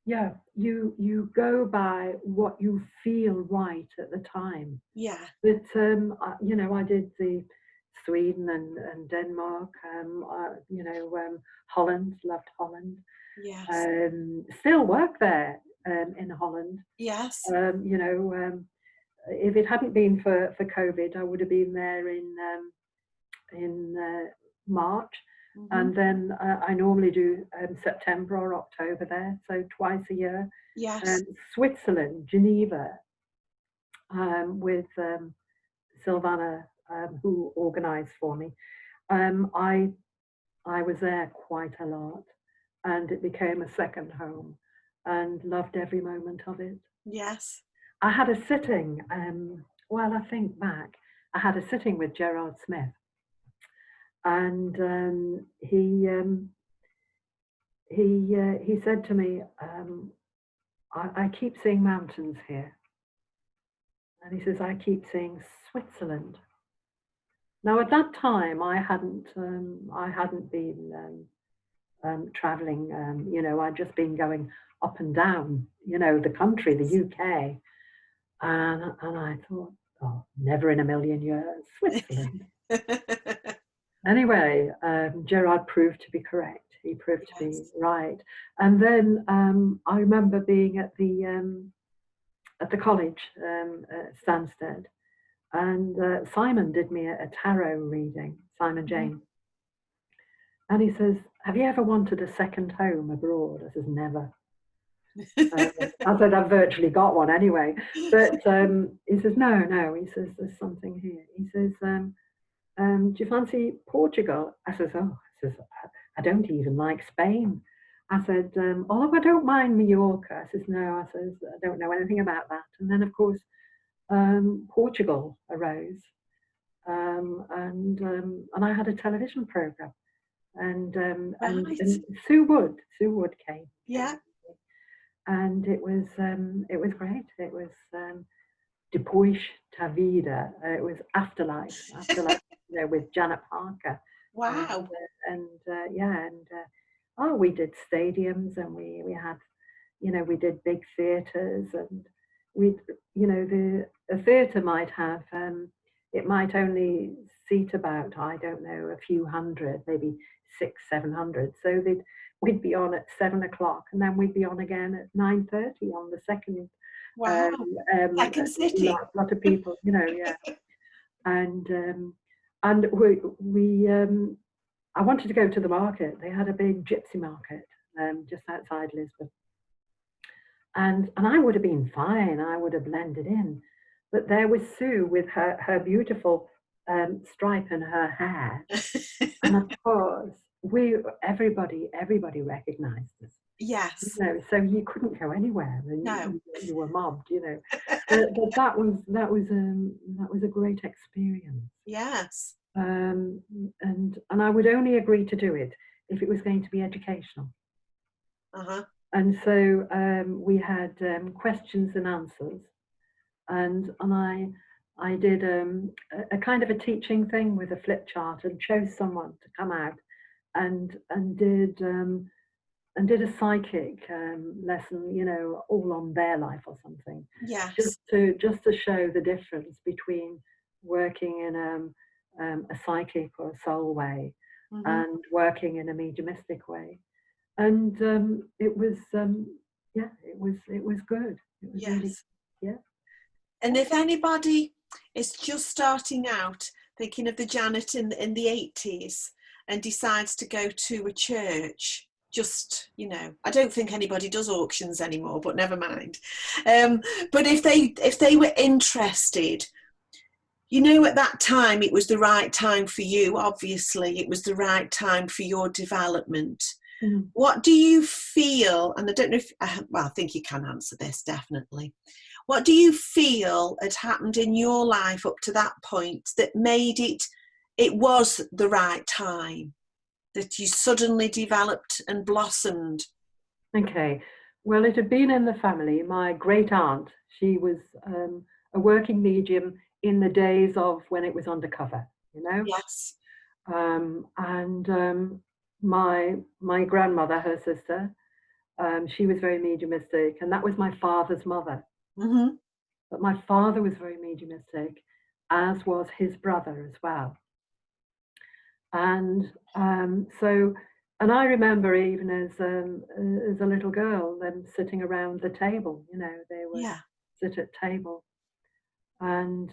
yeah, you go by what you feel right at the time. Yeah. But you know, I did the Sweden and Denmark, you know, Holland, loved Holland. Yes. Still work there in Holland. Yes. You know, if it hadn't been for COVID, I would have been there in March, and then I normally do September or October there, so twice a year. Yes. Switzerland, Geneva, with Silvana, who organised for me. I was there quite a lot, and it became a second home, and loved every moment of it. Yes. I had a sitting, well, I think back, I had a sitting with Gerard Smith, and he said to me, I keep seeing mountains here, and he says, I keep seeing Switzerland. Now at that time, I hadn't been traveling. You know, I'd just been going up and down, you know, the country, the UK, and I thought, oh, never in a million years, Switzerland. Anyway, Gerard proved to be correct. He proved to be right. And then I remember being at the college at Stansted, and Simon did me a tarot reading, Simon James. And he says, have you ever wanted a second home abroad? I says, never. I said, I've virtually got one anyway. But he says, no. He says, there's something here. He says, do you fancy Portugal? I says, oh, I don't even like Spain. I said, although I don't mind Mallorca. I says, no, I says, I don't know anything about that. And then, of course, Portugal arose. And I had a television program. And Sue Wood came. Yeah. And it was great. It was Depois da Vida. It was Afterlife, you know, with Janet Parker. Wow. Oh, we did stadiums, and we had, you know, we did big theatres, and we, you know, a theatre might have, it might only seat about, I don't know, a few hundred, maybe 600-700. So we'd be on at 7 o'clock, and then we'd be on again at 9:30 on the second. Wow. Second sitting. Lot of people, you know, yeah. And we I wanted to go to the market. They had a big gypsy market just outside Lisbon. And I would have been fine. I would have blended in. But there was Sue with her beautiful stripe in her hair. And of course, everybody recognized us. Yes. You know, so you couldn't go anywhere, and No. you were mobbed. You know, but that was a great experience. Yes. And I would only agree to do it if it was going to be educational. And so we had questions and answers, and I did a kind of a teaching thing with a flip chart, and chose someone to come out and did a psychic lesson, you know, all on their life or something. Yes. Just to show the difference between working in a psychic or a soul way and working in a mediumistic way. And it was it was good. It was really, yeah. And if anybody is just starting out, thinking of the Janet in the 80s, and decides to go to a church, just, you know, I don't think anybody does auctions anymore, but never mind. But if they were interested, you know, at that time it was the right time for you. Obviously, it was the right time for your development. What do you feel? And I don't know if, well, I think you can answer this definitely. What do you feel had happened in your life up to that point that made it was the right time, that you suddenly developed and blossomed? Okay, well, it had been in the family. My great aunt, she was a working medium in the days of when it was undercover, you know. Yes. My grandmother, her sister, she was very mediumistic, and that was my father's mother. But my father was very mediumistic, as was his brother as well. And and I remember even as a little girl, them sitting around the table. You know, they would sit at table, and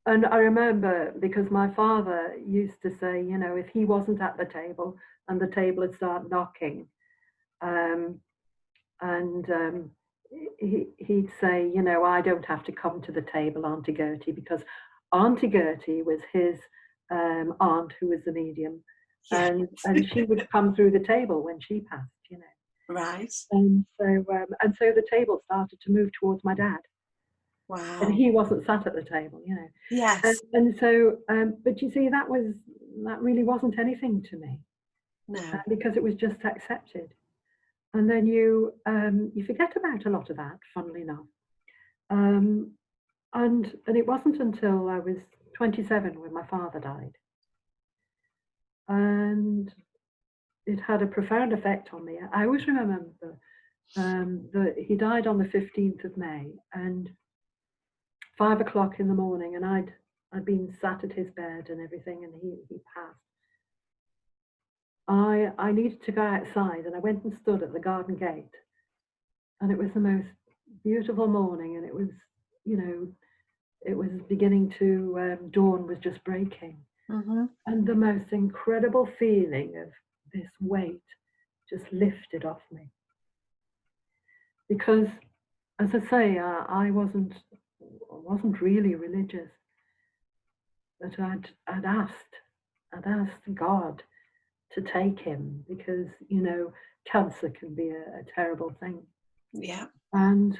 I remember, because my father used to say, you know, if he wasn't at the table and the table would start knocking, he'd say, you know, I don't have to come to the table, Auntie Gertie, because Auntie Gertie was his aunt who was the medium, and she would come through the table when she passed, you know. Right. And so the table started to move towards my dad. Wow. And he wasn't sat at the table, you know. Yes. And so, but you see, that really wasn't anything to me. No. Because it was just accepted. And then you forget about a lot of that, funnily enough. And it wasn't until I was 27 when my father died. And it had a profound effect on me. I always remember that he died on the 15th of May, and 5 o'clock in the morning, and I'd been sat at his bed and everything, and he passed. I needed to go outside, and I went and stood at the garden gate, and it was the most beautiful morning, and it was, you know, it was beginning to, dawn was just breaking. And the most incredible feeling of this weight just lifted off me. Because, as I say, I wasn't really religious, but I'd asked God to take him, because, you know, cancer can be a terrible thing. Yeah. And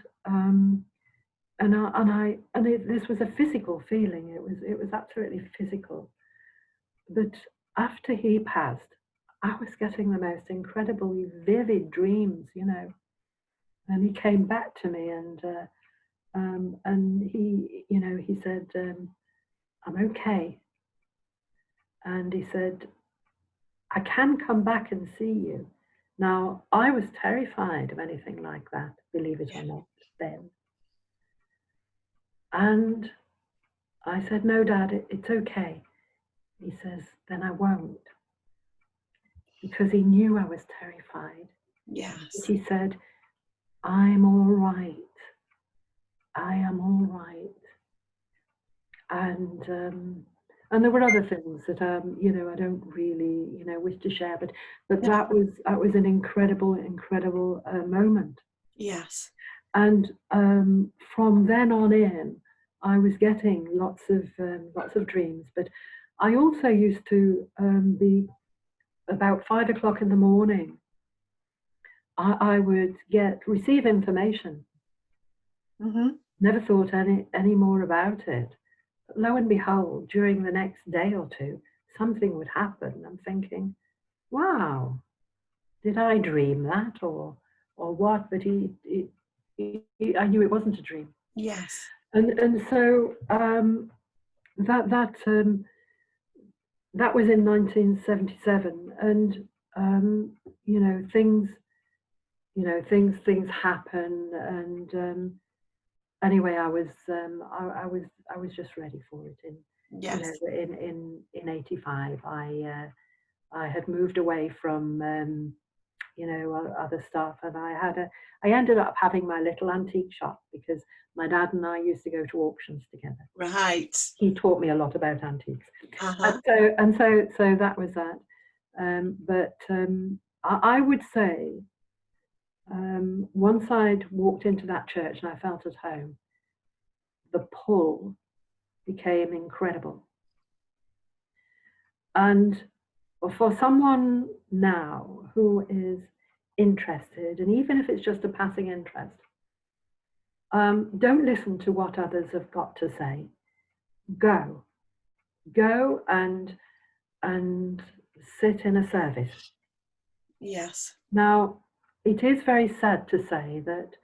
this was a physical feeling. It was absolutely physical. But after he passed, I was getting the most incredibly vivid dreams, you know. And he came back to me, and he, you know, he said, I'm okay. And he said, I can come back and see you. Now, I was terrified of anything like that, believe it or not, then. And I said, no, Dad, it's okay. He says, then I won't. because he knew I was terrified. Yes. But he said, I'm all right. I am all right. And there were other things that you know, I don't really, you know, wish to share, but that was an incredible moment. Yes. And from then on in, I was getting lots of dreams. But I also used to be about 5 o'clock in the morning. I would receive information. Mm-hmm. Never thought any more about it. But lo and behold, during the next day or two, something would happen. I'm thinking, wow, did I dream that or what? But I knew it wasn't a dream. Yes. And so that was in 1977, and you know, things happen, and anyway, I was just ready for it. Yes. You know, in 85, I had moved away from you know, other stuff, and I ended up having my little antique shop because my dad and I used to go to auctions together. Right. He taught me a lot about antiques. Uh-huh. And so that was that. But I would say once I'd walked into that church and I felt at home, the pull became incredible. And for someone now who is interested, and even if it's just a passing interest, don't listen to what others have got to say. Go and sit in a service. Yes. Now, it is very sad to say that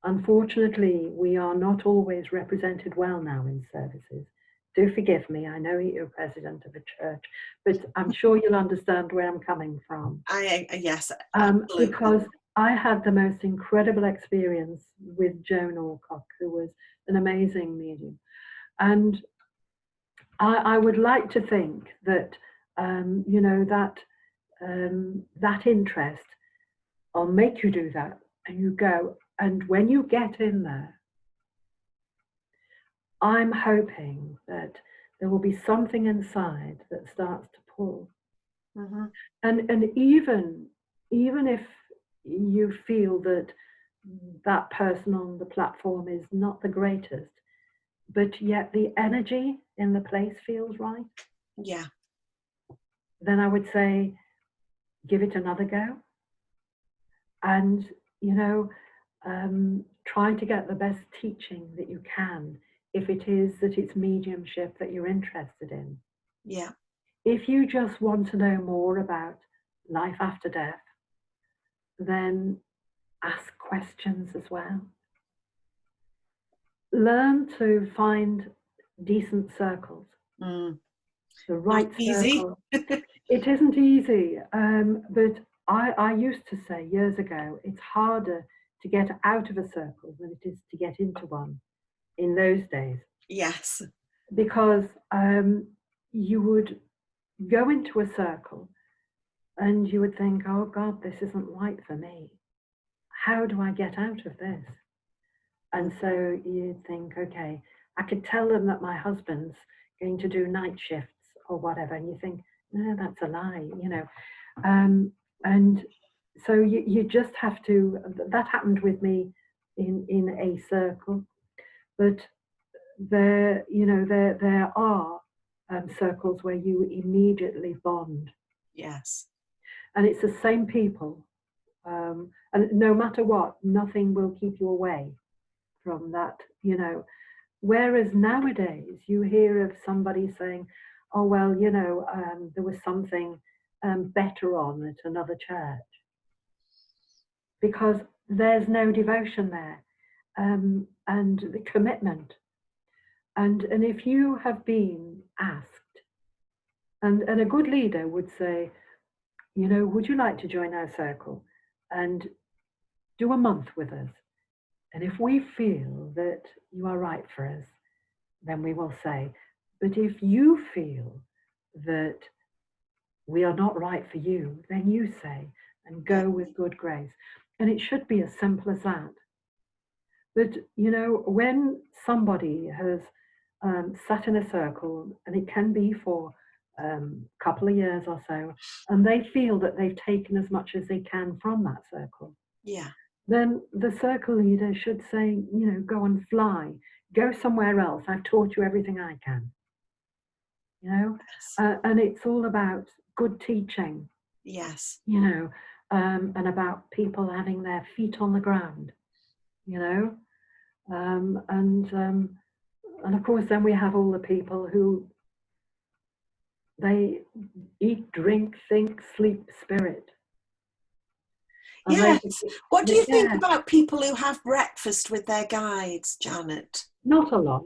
unfortunately we are not always represented well now in services. Do forgive me, I know you're president of a church, but I'm sure you'll understand where I'm coming from. Yes, absolutely. Because I had the most incredible experience with Joan Alcock, who was an amazing medium. And I would like to think that, you know, that interest will make you do that, and you go. And when you get in there, I'm hoping that there will be something inside that starts to pull. Mm-hmm. And even if you feel that that person on the platform is not the greatest, but yet the energy in the place feels right. Yeah. Then I would say, give it another go. And, you know, try to get the best teaching that you can, if it is that it's mediumship that you're interested in. Yeah. If you just want to know more about life after death, then ask questions as well. Learn to find decent circles. Mm. The right easy. circle. It isn't easy, but I used to say years ago, it's harder to get out of a circle than it is to get into one in those days. Yes. Because you would go into a circle and you would think, oh God, this isn't right for me. How do I get out of this? And so you'd think, okay, I could tell them that my husband's going to do night shifts or whatever. And you think, no, that's a lie, you know. And so you just have to, that happened with me in a circle. But there are circles where you immediately bond. Yes. And it's the same people. And no matter what, nothing will keep you away from that, you know. Whereas nowadays you hear of somebody saying, oh, well, you know, there was something better on at another church. Because there's no devotion there, and the commitment. And if you have been asked, and a good leader would say, you know, would you like to join our circle and do a month with us? And if we feel that you are right for us, then we will say. But if you feel that we are not right for you, then you say, and go with good grace. And it should be as simple as that. But, you know, when somebody has sat in a circle, and it can be for a couple of years or so, and they feel that they've taken as much as they can from that circle, Yeah. then the circle leader should say, you know, go and fly, go somewhere else. I've taught you everything I can. You know, Yes. and it's all about good teaching. Yes. You know, and about people having their feet on the ground. You know, and of course, then we have all the people who they eat, drink, think, sleep, spirit. And Yes. What do you think yeah, about people who have breakfast with their guides, Janet? not a lot.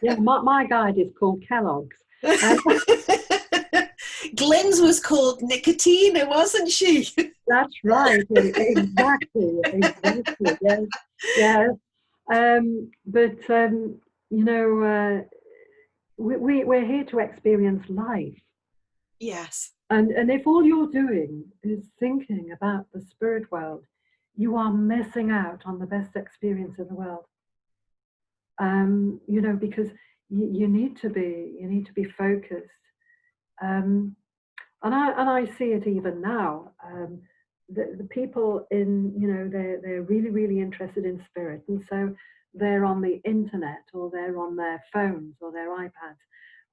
Yeah, my guide is called Kellogg's. Glynn's was called Nicotina, wasn't she? That's right, exactly, yes, yes. But you know, we're here to experience life. Yes. And if all you're doing is thinking about the spirit world, you are missing out on the best experience in the world. You know, because you need to be focused. And I see it even now. The people in, you know, they're really, really interested in spirit, and so they're on the internet, or they're on their phones or their iPads,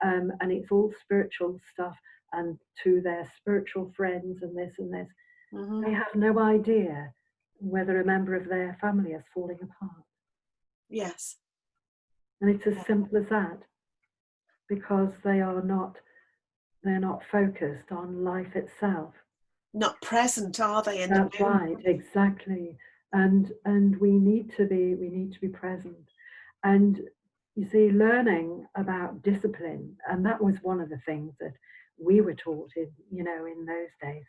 and it's all spiritual stuff, and to their spiritual friends and this and this. Mm-hmm. They have no idea whether a member of their family is falling apart. Yes. And it's as simple as that, because they're not focused on life itself. Not present, are they? In That's the right, exactly. And we need to be present. And you see, learning about discipline, and that was one of the things that we were taught in, you know, in those days.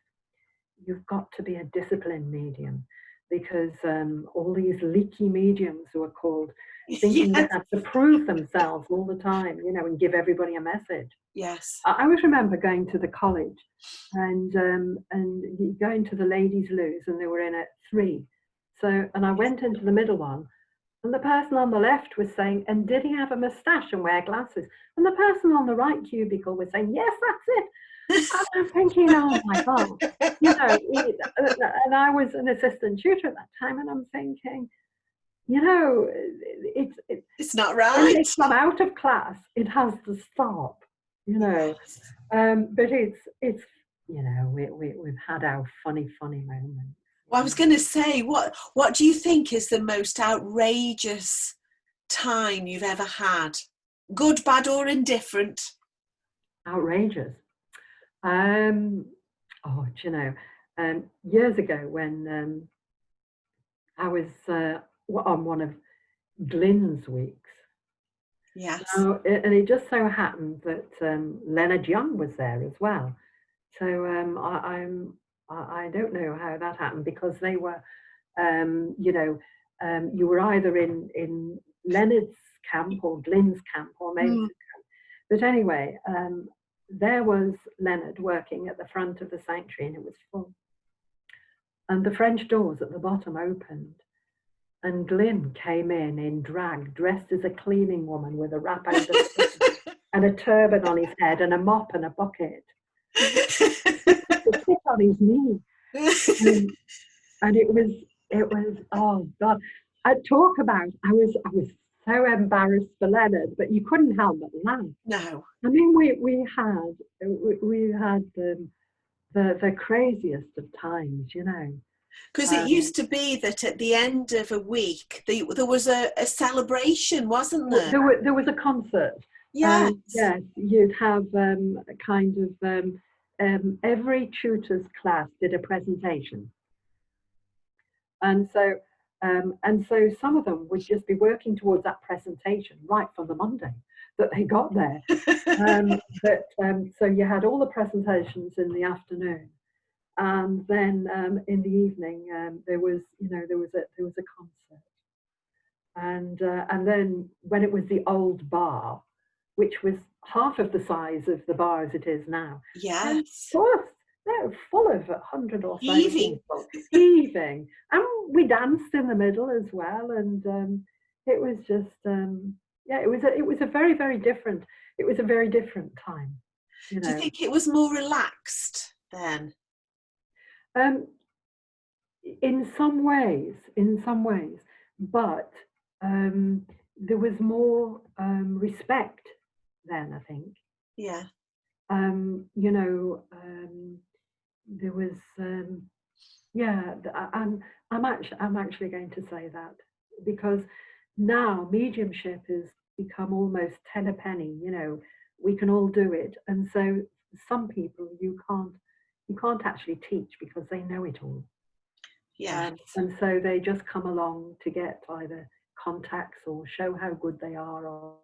You've got to be a disciplined medium, because all these leaky mediums who are called, thinking yes. they have to prove themselves all the time, you know, and give everybody a message. Yes. I always remember going to the college and going to the ladies' loos, and they were in at 3. So, and I went into the middle one, and the person on the left was saying, and did he have a moustache and wear glasses? And the person on the right cubicle was saying, yes, that's it. And I'm thinking, oh my God, you know, and I was an assistant tutor at that time, and I'm thinking, you know, it's not right. When they come out of class, it has to stop, you know. Yes. But it's you know, we've had our funny moments. Well, I was going to say, what do you think is the most outrageous time you've ever had? Good, bad, or indifferent? Outrageous. Oh, do you know, years ago when I was on one of Glynn's weeks. Yes. And it just so happened that Leonard Young was there as well. So I don't know how that happened, because they were, you know, you were either in Leonard's camp or Glynn's camp or Mavis's camp. But anyway, there was Leonard working at the front of the sanctuary, and it was full. And the French doors at the bottom opened, and Glynn came in drag, dressed as a cleaning woman with a wrap over and a turban on his head and a mop and a bucket. To sit on his knee. And it was, oh God. I was so embarrassed for Leonard, but you couldn't help but laugh. No. I mean, we had the craziest of times, you know. Because it used to be that at the end of a week, there was a celebration, wasn't there? There was a concert. Yes. Yes, you'd have a kind of, every tutor's class did a presentation. And so some of them would just be working towards that presentation right from the Monday that they got there. So you had all the presentations in the afternoon. And then in the evening, there was a concert, and then when it was the old bar, which was half of the size of the bar as it is now. And of Yes. course, they were full of 100 or so Heaving. people, heaving. And we danced in the middle as well. And it was just, yeah, it was a very, very different, it was a very different time. You know. Do you think it was more relaxed then? In some ways, but there was more respect then, I think. Yeah. You know, there was, yeah. I'm actually going to say that, because now mediumship has become almost 10 a penny. You know, we can all do it, and so some people you can't actually teach because they know it all. Yeah. And so they just come along to get either contacts or show how good they are or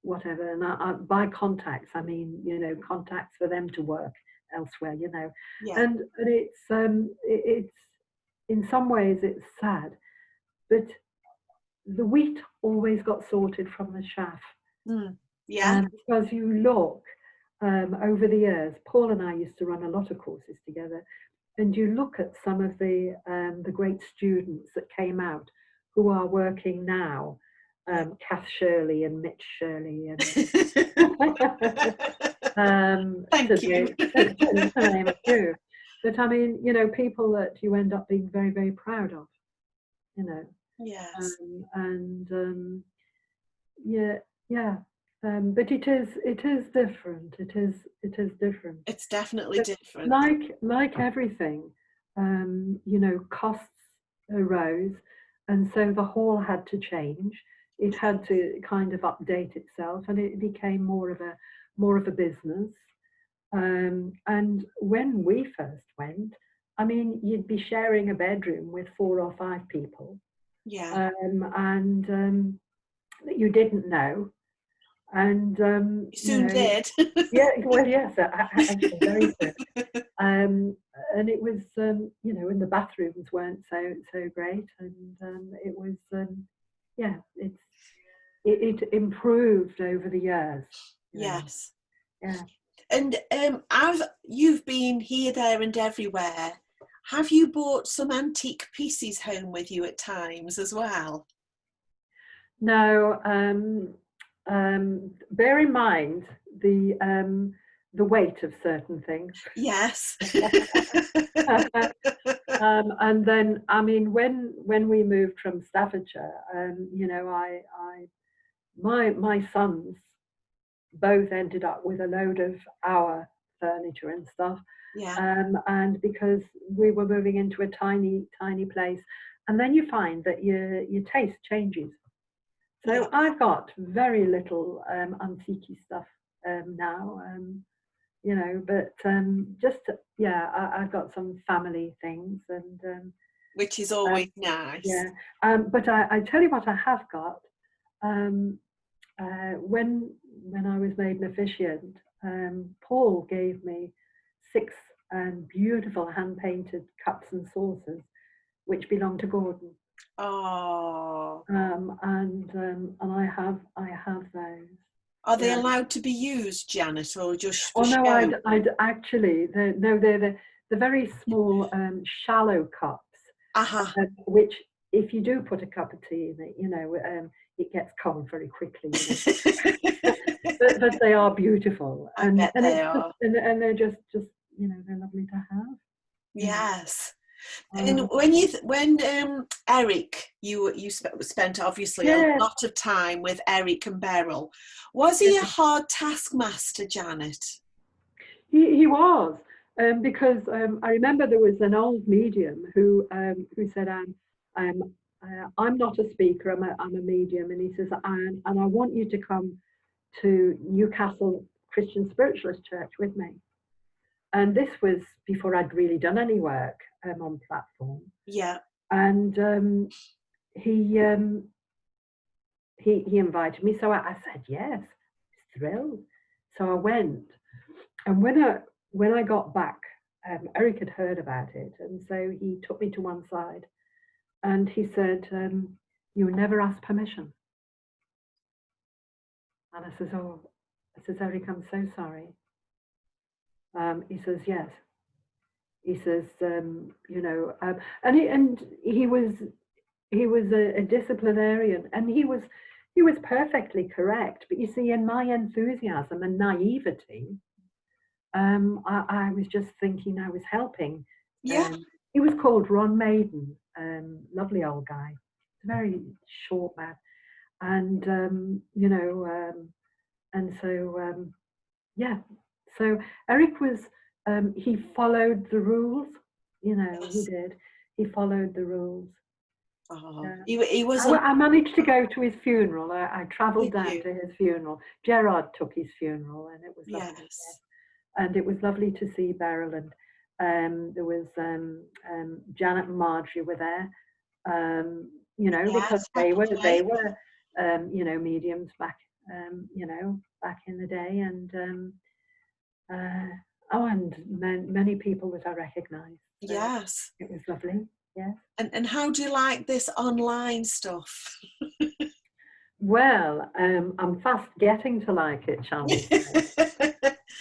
whatever. And by contacts, I mean, you know, contacts for them to work elsewhere, you know. Yeah. And it's in some ways it's sad, but the wheat always got sorted from the chaff. Yeah. Because you look over the years, Paul and I used to run a lot of courses together. And you look at some of the great students that came out who are working now, Kath Shirley and Mitch Shirley, and Thank you. to name a few. But I mean, you know, people that you end up being very, very proud of, you know. Yes. Yeah. But it is different. It is different. It's definitely different. Like everything, you know, costs arose, and so the hall had to change. It had to kind of update itself, and it became more of a business. And when we first went, I mean, you'd be sharing a bedroom with 4 or 5 people, Yeah. and that you didn't know. And You soon did. Yeah, well, yes, actually, very soon. And it was, you know, and the bathrooms weren't so great, and it was, yeah, it improved over the years. Yes. Yeah. And you've been here, there, and everywhere. Have you brought some antique pieces home with you at times as well? No. Bear in mind the weight of certain things. Yes. And then, I mean, when we moved from Staffordshire, you know, my sons both ended up with a load of our furniture and stuff. Yeah. And because we were moving into a tiny place, and then you find that your taste changes. So Yeah. I've got very little antique stuff now, you know, but I've got some family things, and Which is always nice. yeah. But I tell you what I have got. When I was made an officiant, Paul gave me 6 beautiful hand-painted cups and saucers, which belonged to Gordon. Oh. And I have those. Are they allowed to be used, Janet, or just for no, show? I'd actually, they're the very small, shallow cups, which if you do put a cup of tea in it, you know, it gets cold very quickly. You know? but they are beautiful, and they are. And they're just you know, they're lovely to have. Yes. And when Eric, you spent obviously a lot of time with Eric and Beryl. Was he a hard taskmaster, Janet? He was, because I remember there was an old medium who said, I'm not a speaker, I'm a medium, and he says, and I want you to come to Newcastle Christian Spiritualist Church with me. And this was before I'd really done any work on platform. Yeah. And he invited me, so I said yes, thrilled. So I went, and when I got back, Eric had heard about it, and so he took me to one side, and he said, "You never asked permission." And I says, oh, I says, Eric, I'm so sorry. He says, yes. He says, you know, and he was a disciplinarian, and he was perfectly correct. But you see, in my enthusiasm and naivety, I was just thinking I was helping. Yeah. He was called Ron Maiden, lovely old guy, very short man, and you know, and so yeah. So Eric was he followed the rules, you know. Yes. He did. He followed the rules. Oh, he wasn't. I managed to go to his funeral. I travelled down you? to his funeral. Gerard took his funeral, and it was lovely. Yes. And it was lovely to see Beryl, and there was Janet and Marjorie were there, you know, Yes, because they were right. you know, mediums back, you know, back in the day, and oh, and many people that I recognised. So Yes. it was lovely. Yes. And how do you like this online stuff? Well, I'm fast getting to like it, shall we say.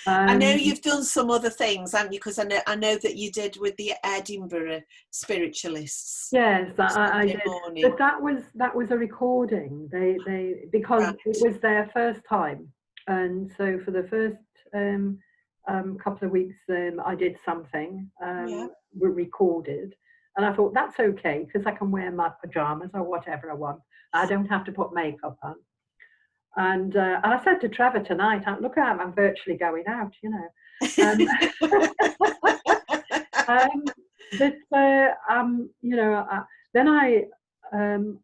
I know you've done some other things, haven't you? Because I know that you did with the Edinburgh Spiritualists. Yes, I did. Morning. But that was a recording. They because Right. it was their first time, and so for the first couple of weeks, I did something. Yeah. Were recorded, and I thought that's okay because I can wear my pajamas or whatever I want. I don't have to put makeup on. And I said to Trevor tonight, look out, I'm virtually going out, you know. You know, then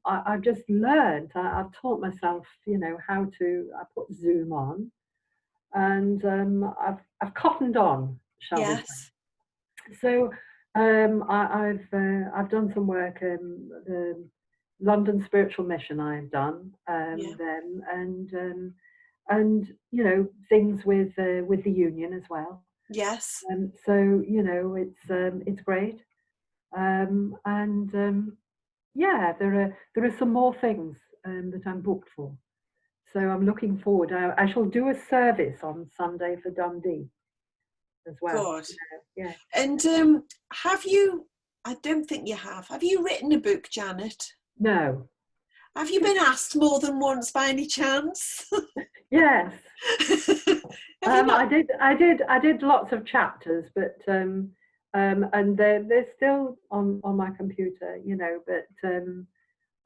I've just learned. I've taught myself, you know, how to. I put Zoom on, and I've cottoned on, shall we say? So I've done some work in the Longton Spiritual Mission. I've done them, and you know, things with the union as well. Yes. So you know, it's great, and yeah, there are some more things that I'm booked for. So I'm looking forward. I shall do a service on Sunday for Dundee as well. Good. You know, yeah. And have you? I don't think you have. Have you written a book, Janet? No. Have you been asked more than once by any chance? Yes. I did lots of chapters, but and they're still on my computer, you know. But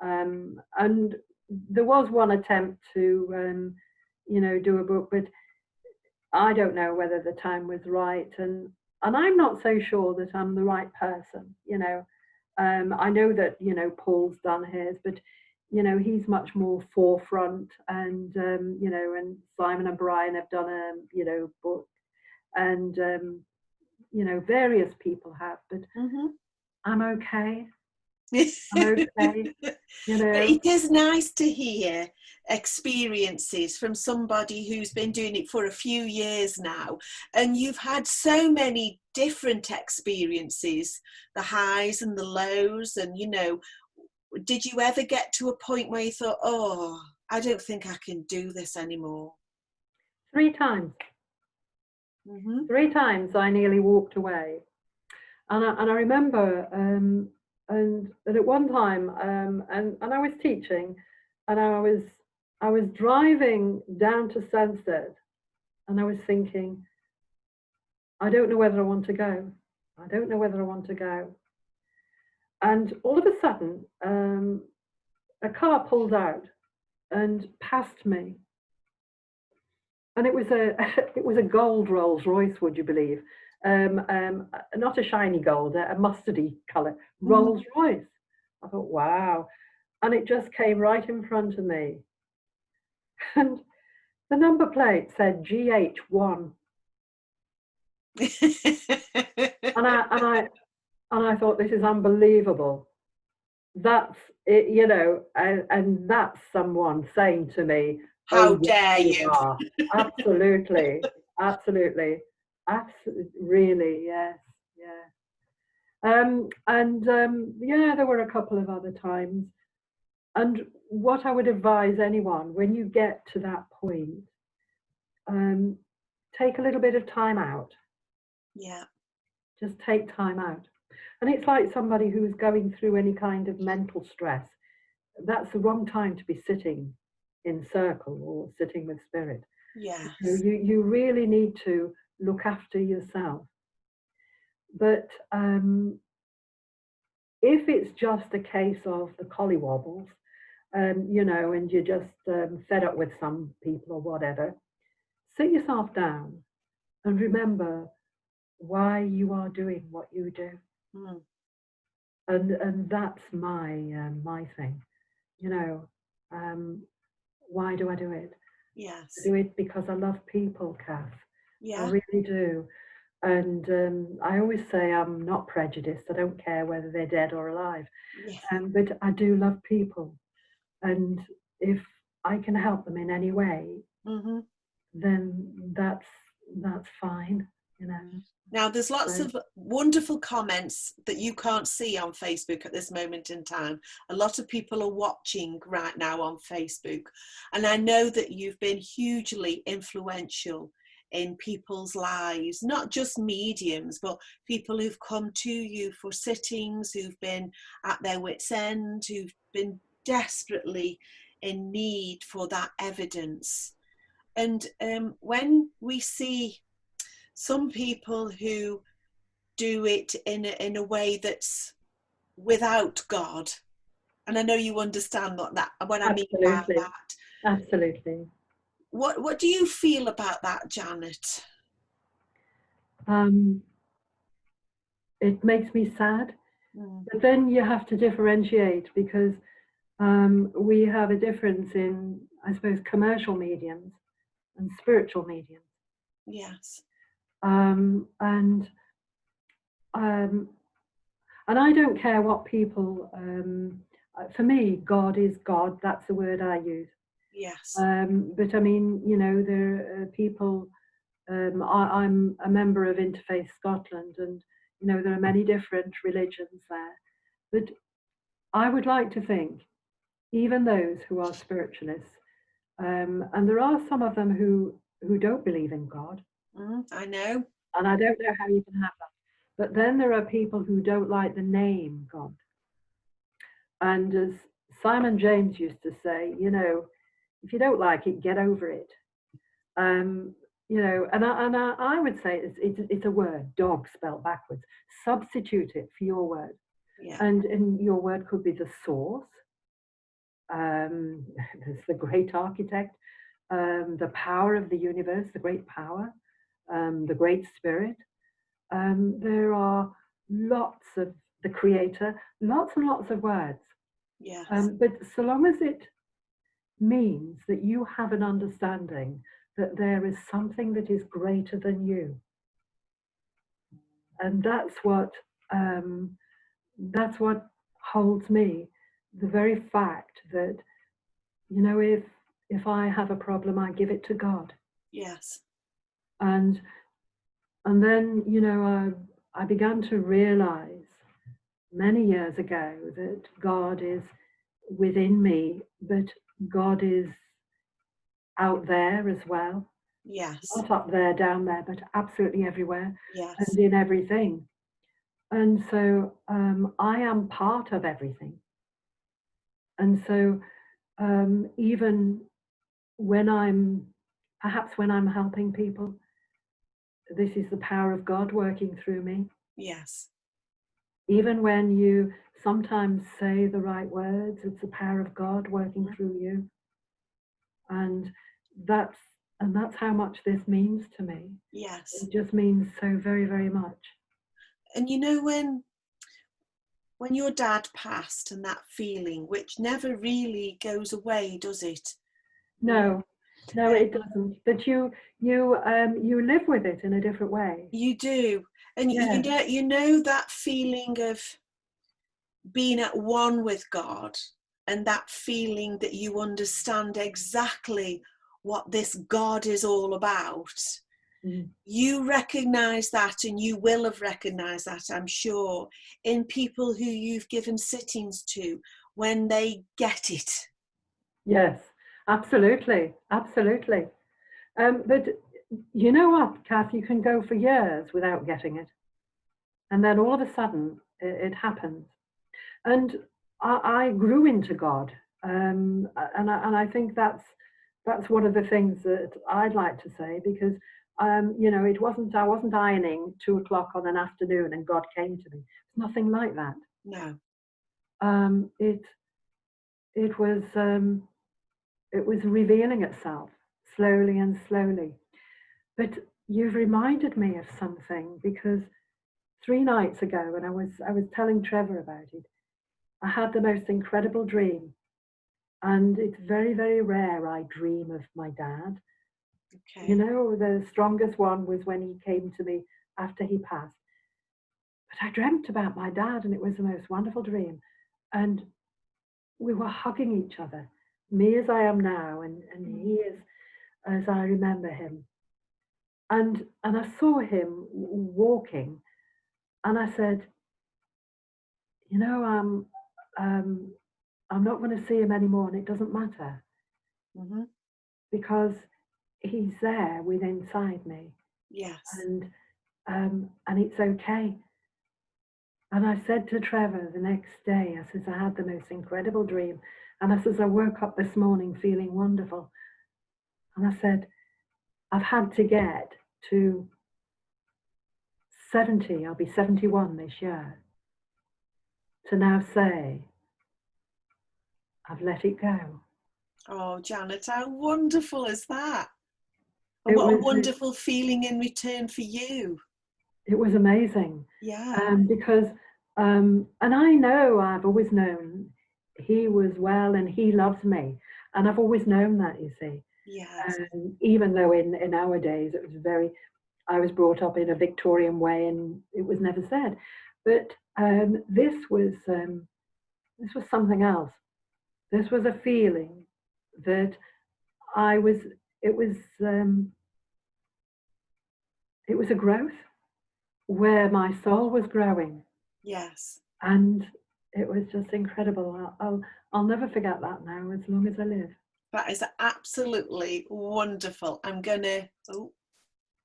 and there was one attempt to you know, do a book, but I don't know whether the time was right, and I'm not so sure that I'm the right person, you know. I know that, you know, Paul's done his, but you know, he's much more forefront, and you know, and Simon and Brian have done a, you know, book, and you know, various people have, but I'm okay. I'm okay. You know, But it is nice to hear experiences from somebody who's been doing it for a few years now, and you've had so many different experiences, the highs and the lows, and you know, did you ever get to a point where you thought, oh, I don't think I can do this anymore? 3 times. 3 times I nearly walked away, and I remember and at one time and I was teaching, and I was driving down to Stansted, and I was thinking, I don't know whether I want to go. I don't know whether I want to go. And all of a sudden, a car pulled out and passed me, and it was a gold Rolls Royce, would you believe? Not a shiny gold, a mustardy colour Rolls Royce. I thought, wow, and it just came right in front of me, and the number plate said GH1, and I thought, this is unbelievable. That's it, you know, and that's someone saying to me, how oh, dare yes, you? are. Absolutely, absolutely, really, yes, yeah. And yeah, there were a couple of other times, And what I would advise anyone, when you get to that point, take a little bit of time out. Yeah. Just take time out. And it's like somebody who's going through any kind of mental stress. That's the wrong time to be sitting in circle or sitting with spirit. Yes. So you really need to look after yourself. But if it's just a case of the collywobbles, you know, and you're just fed up with some people or whatever, sit yourself down and remember why you are doing what you do. Mm. And that's my thing, you know. Why do I do it? Yes. I do it because I love people, Kath. Yeah. I really do. And I always say I'm not prejudiced. I don't care whether they're dead or alive. Yeah. But I do love people. And if I can help them in any way, Mm-hmm. then that's fine, you know. Now, there's lots of wonderful comments that you can't see on Facebook at this moment in time. A lot of people are watching right now on Facebook. And I know that you've been hugely influential in people's lives, not just mediums, but people who've come to you for sittings, who've been at their wits' end, who've been desperately in need for that evidence. And when we see some people who do it in a way that's without God, and I know you understand what I mean by that. Absolutely. What do you feel about that, Janet? It makes me sad, but then you have to differentiate, because we have a difference in, I suppose, commercial mediums and spiritual mediums. Yes. And I don't care what people. For me, God is God. That's the word I use. Yes. But I mean, you know, there are people. I'm a member of Interfaith Scotland, and you know there are many different religions there. But I would like to think, even those who are spiritualists, and there are some of them who don't believe in God. I know. And I don't know how you can have that. But then there are people who don't like the name God. And as Simon James used to say, you know, if you don't like it, get over it. You know, and I would say it's a word, dog spelled backwards. Substitute it for your word. Yeah. And your word could be the source. There's the great architect, the power of the universe, the great power, the great spirit. There are lots of the creator, lots and lots of words. Yes. But so long as it means that you have an understanding that there is something that is greater than you, and that's what holds me. The very fact that, you know, if I have a problem, I give it to God. Yes. And then, you know, I began to realize many years ago that God is within me, but God is out there as well. Yes. Not up there, down there, but absolutely everywhere. Yes. And in everything. And so I am part of everything. And so even when I'm helping people, this is the power of God working through me. Yes. Even when you sometimes say the right words, it's the power of God working through you. And that's how much this means to me. Yes. It just means so very, very much. And you know, when your dad passed, and that feeling, which never really goes away, does it? No, it doesn't. But you live with it in a different way. You do. And Yeah. you know that feeling of being at one with God, and that feeling that you understand exactly what this God is all about. You recognize that, and you will have recognized that, I'm sure, in people who you've given sittings to, when they get it. Yes, absolutely, absolutely. But you know what, Kath, you can go for years without getting it. And then all of a sudden it happens. And I grew into God. And I think that's one of the things that I'd like to say, because you know, I wasn't ironing 2 o'clock on an afternoon and God came to me. It's nothing like that. No. It was revealing itself slowly and slowly. But you've reminded me of something, because 3 nights ago, when I was telling Trevor about it, I had the most incredible dream. And it's very, very rare I dream of my dad. Okay. You know, the strongest one was when he came to me after he passed. But I dreamt about my dad, and it was the most wonderful dream. And we were hugging each other, me as I am now, and he is as I remember him. And I saw him walking, and I said, you know, I'm not going to see him anymore, and it doesn't matter, because he's there within inside me. Yes. And it's okay. And I said to Trevor the next day, I says, I had the most incredible dream. And I says, I woke up this morning feeling wonderful. And I said, I've had to get to 70, I'll be 71 this year, to now say, I've let it go. Oh, Janet, how wonderful is that? And what a wonderful feeling in return for you. It was amazing. Yeah. Because, and I know, I've always known he was well and he loves me. And I've always known that, you see. Yes. Even though in our days it was I was brought up in a Victorian way and it was never said. But this was something else. This was a feeling that it was a growth where my soul was growing. Yes. And it was just incredible. I'll never forget that now, as long as I live. That is absolutely wonderful. I'm gonna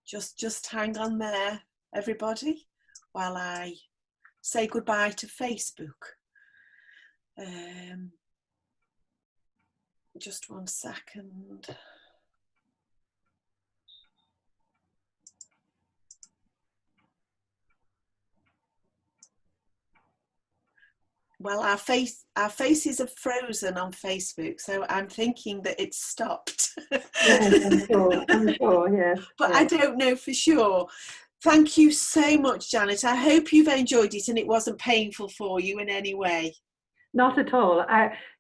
just hang on there, everybody, while I say goodbye to Facebook. Just 1 second. Well, our faces are frozen on Facebook, so I'm thinking that it's stopped. Yes, I'm sure, yes. But yes. I don't know for sure. Thank you so much, Janet. I hope you've enjoyed it and it wasn't painful for you in any way. Not at all.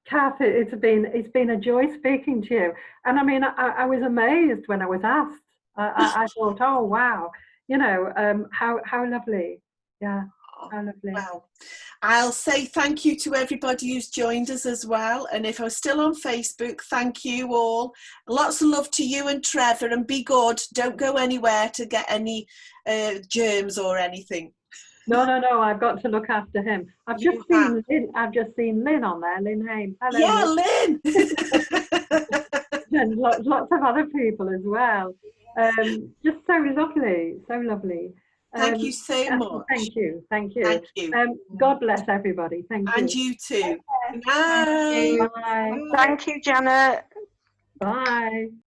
Kath, it's been a joy speaking to you. And I mean, I was amazed when I was asked. I thought, oh wow, you know, how lovely. Yeah, how lovely. Well, I'll say thank you to everybody who's joined us as well. And if I'm still on Facebook, thank you all. Lots of love to you and Trevor, and be good. Don't go anywhere to get any germs or anything. No, I've got to look after him. I've just seen Lynn on there, Lynn Hames. Hello, yeah, Lynn. And lots of other people as well. Just so lovely, so lovely. Thank you so much. Thank you. Thank you. God bless everybody. Thank you. And you too. Bye. Thank you, Janet. Bye.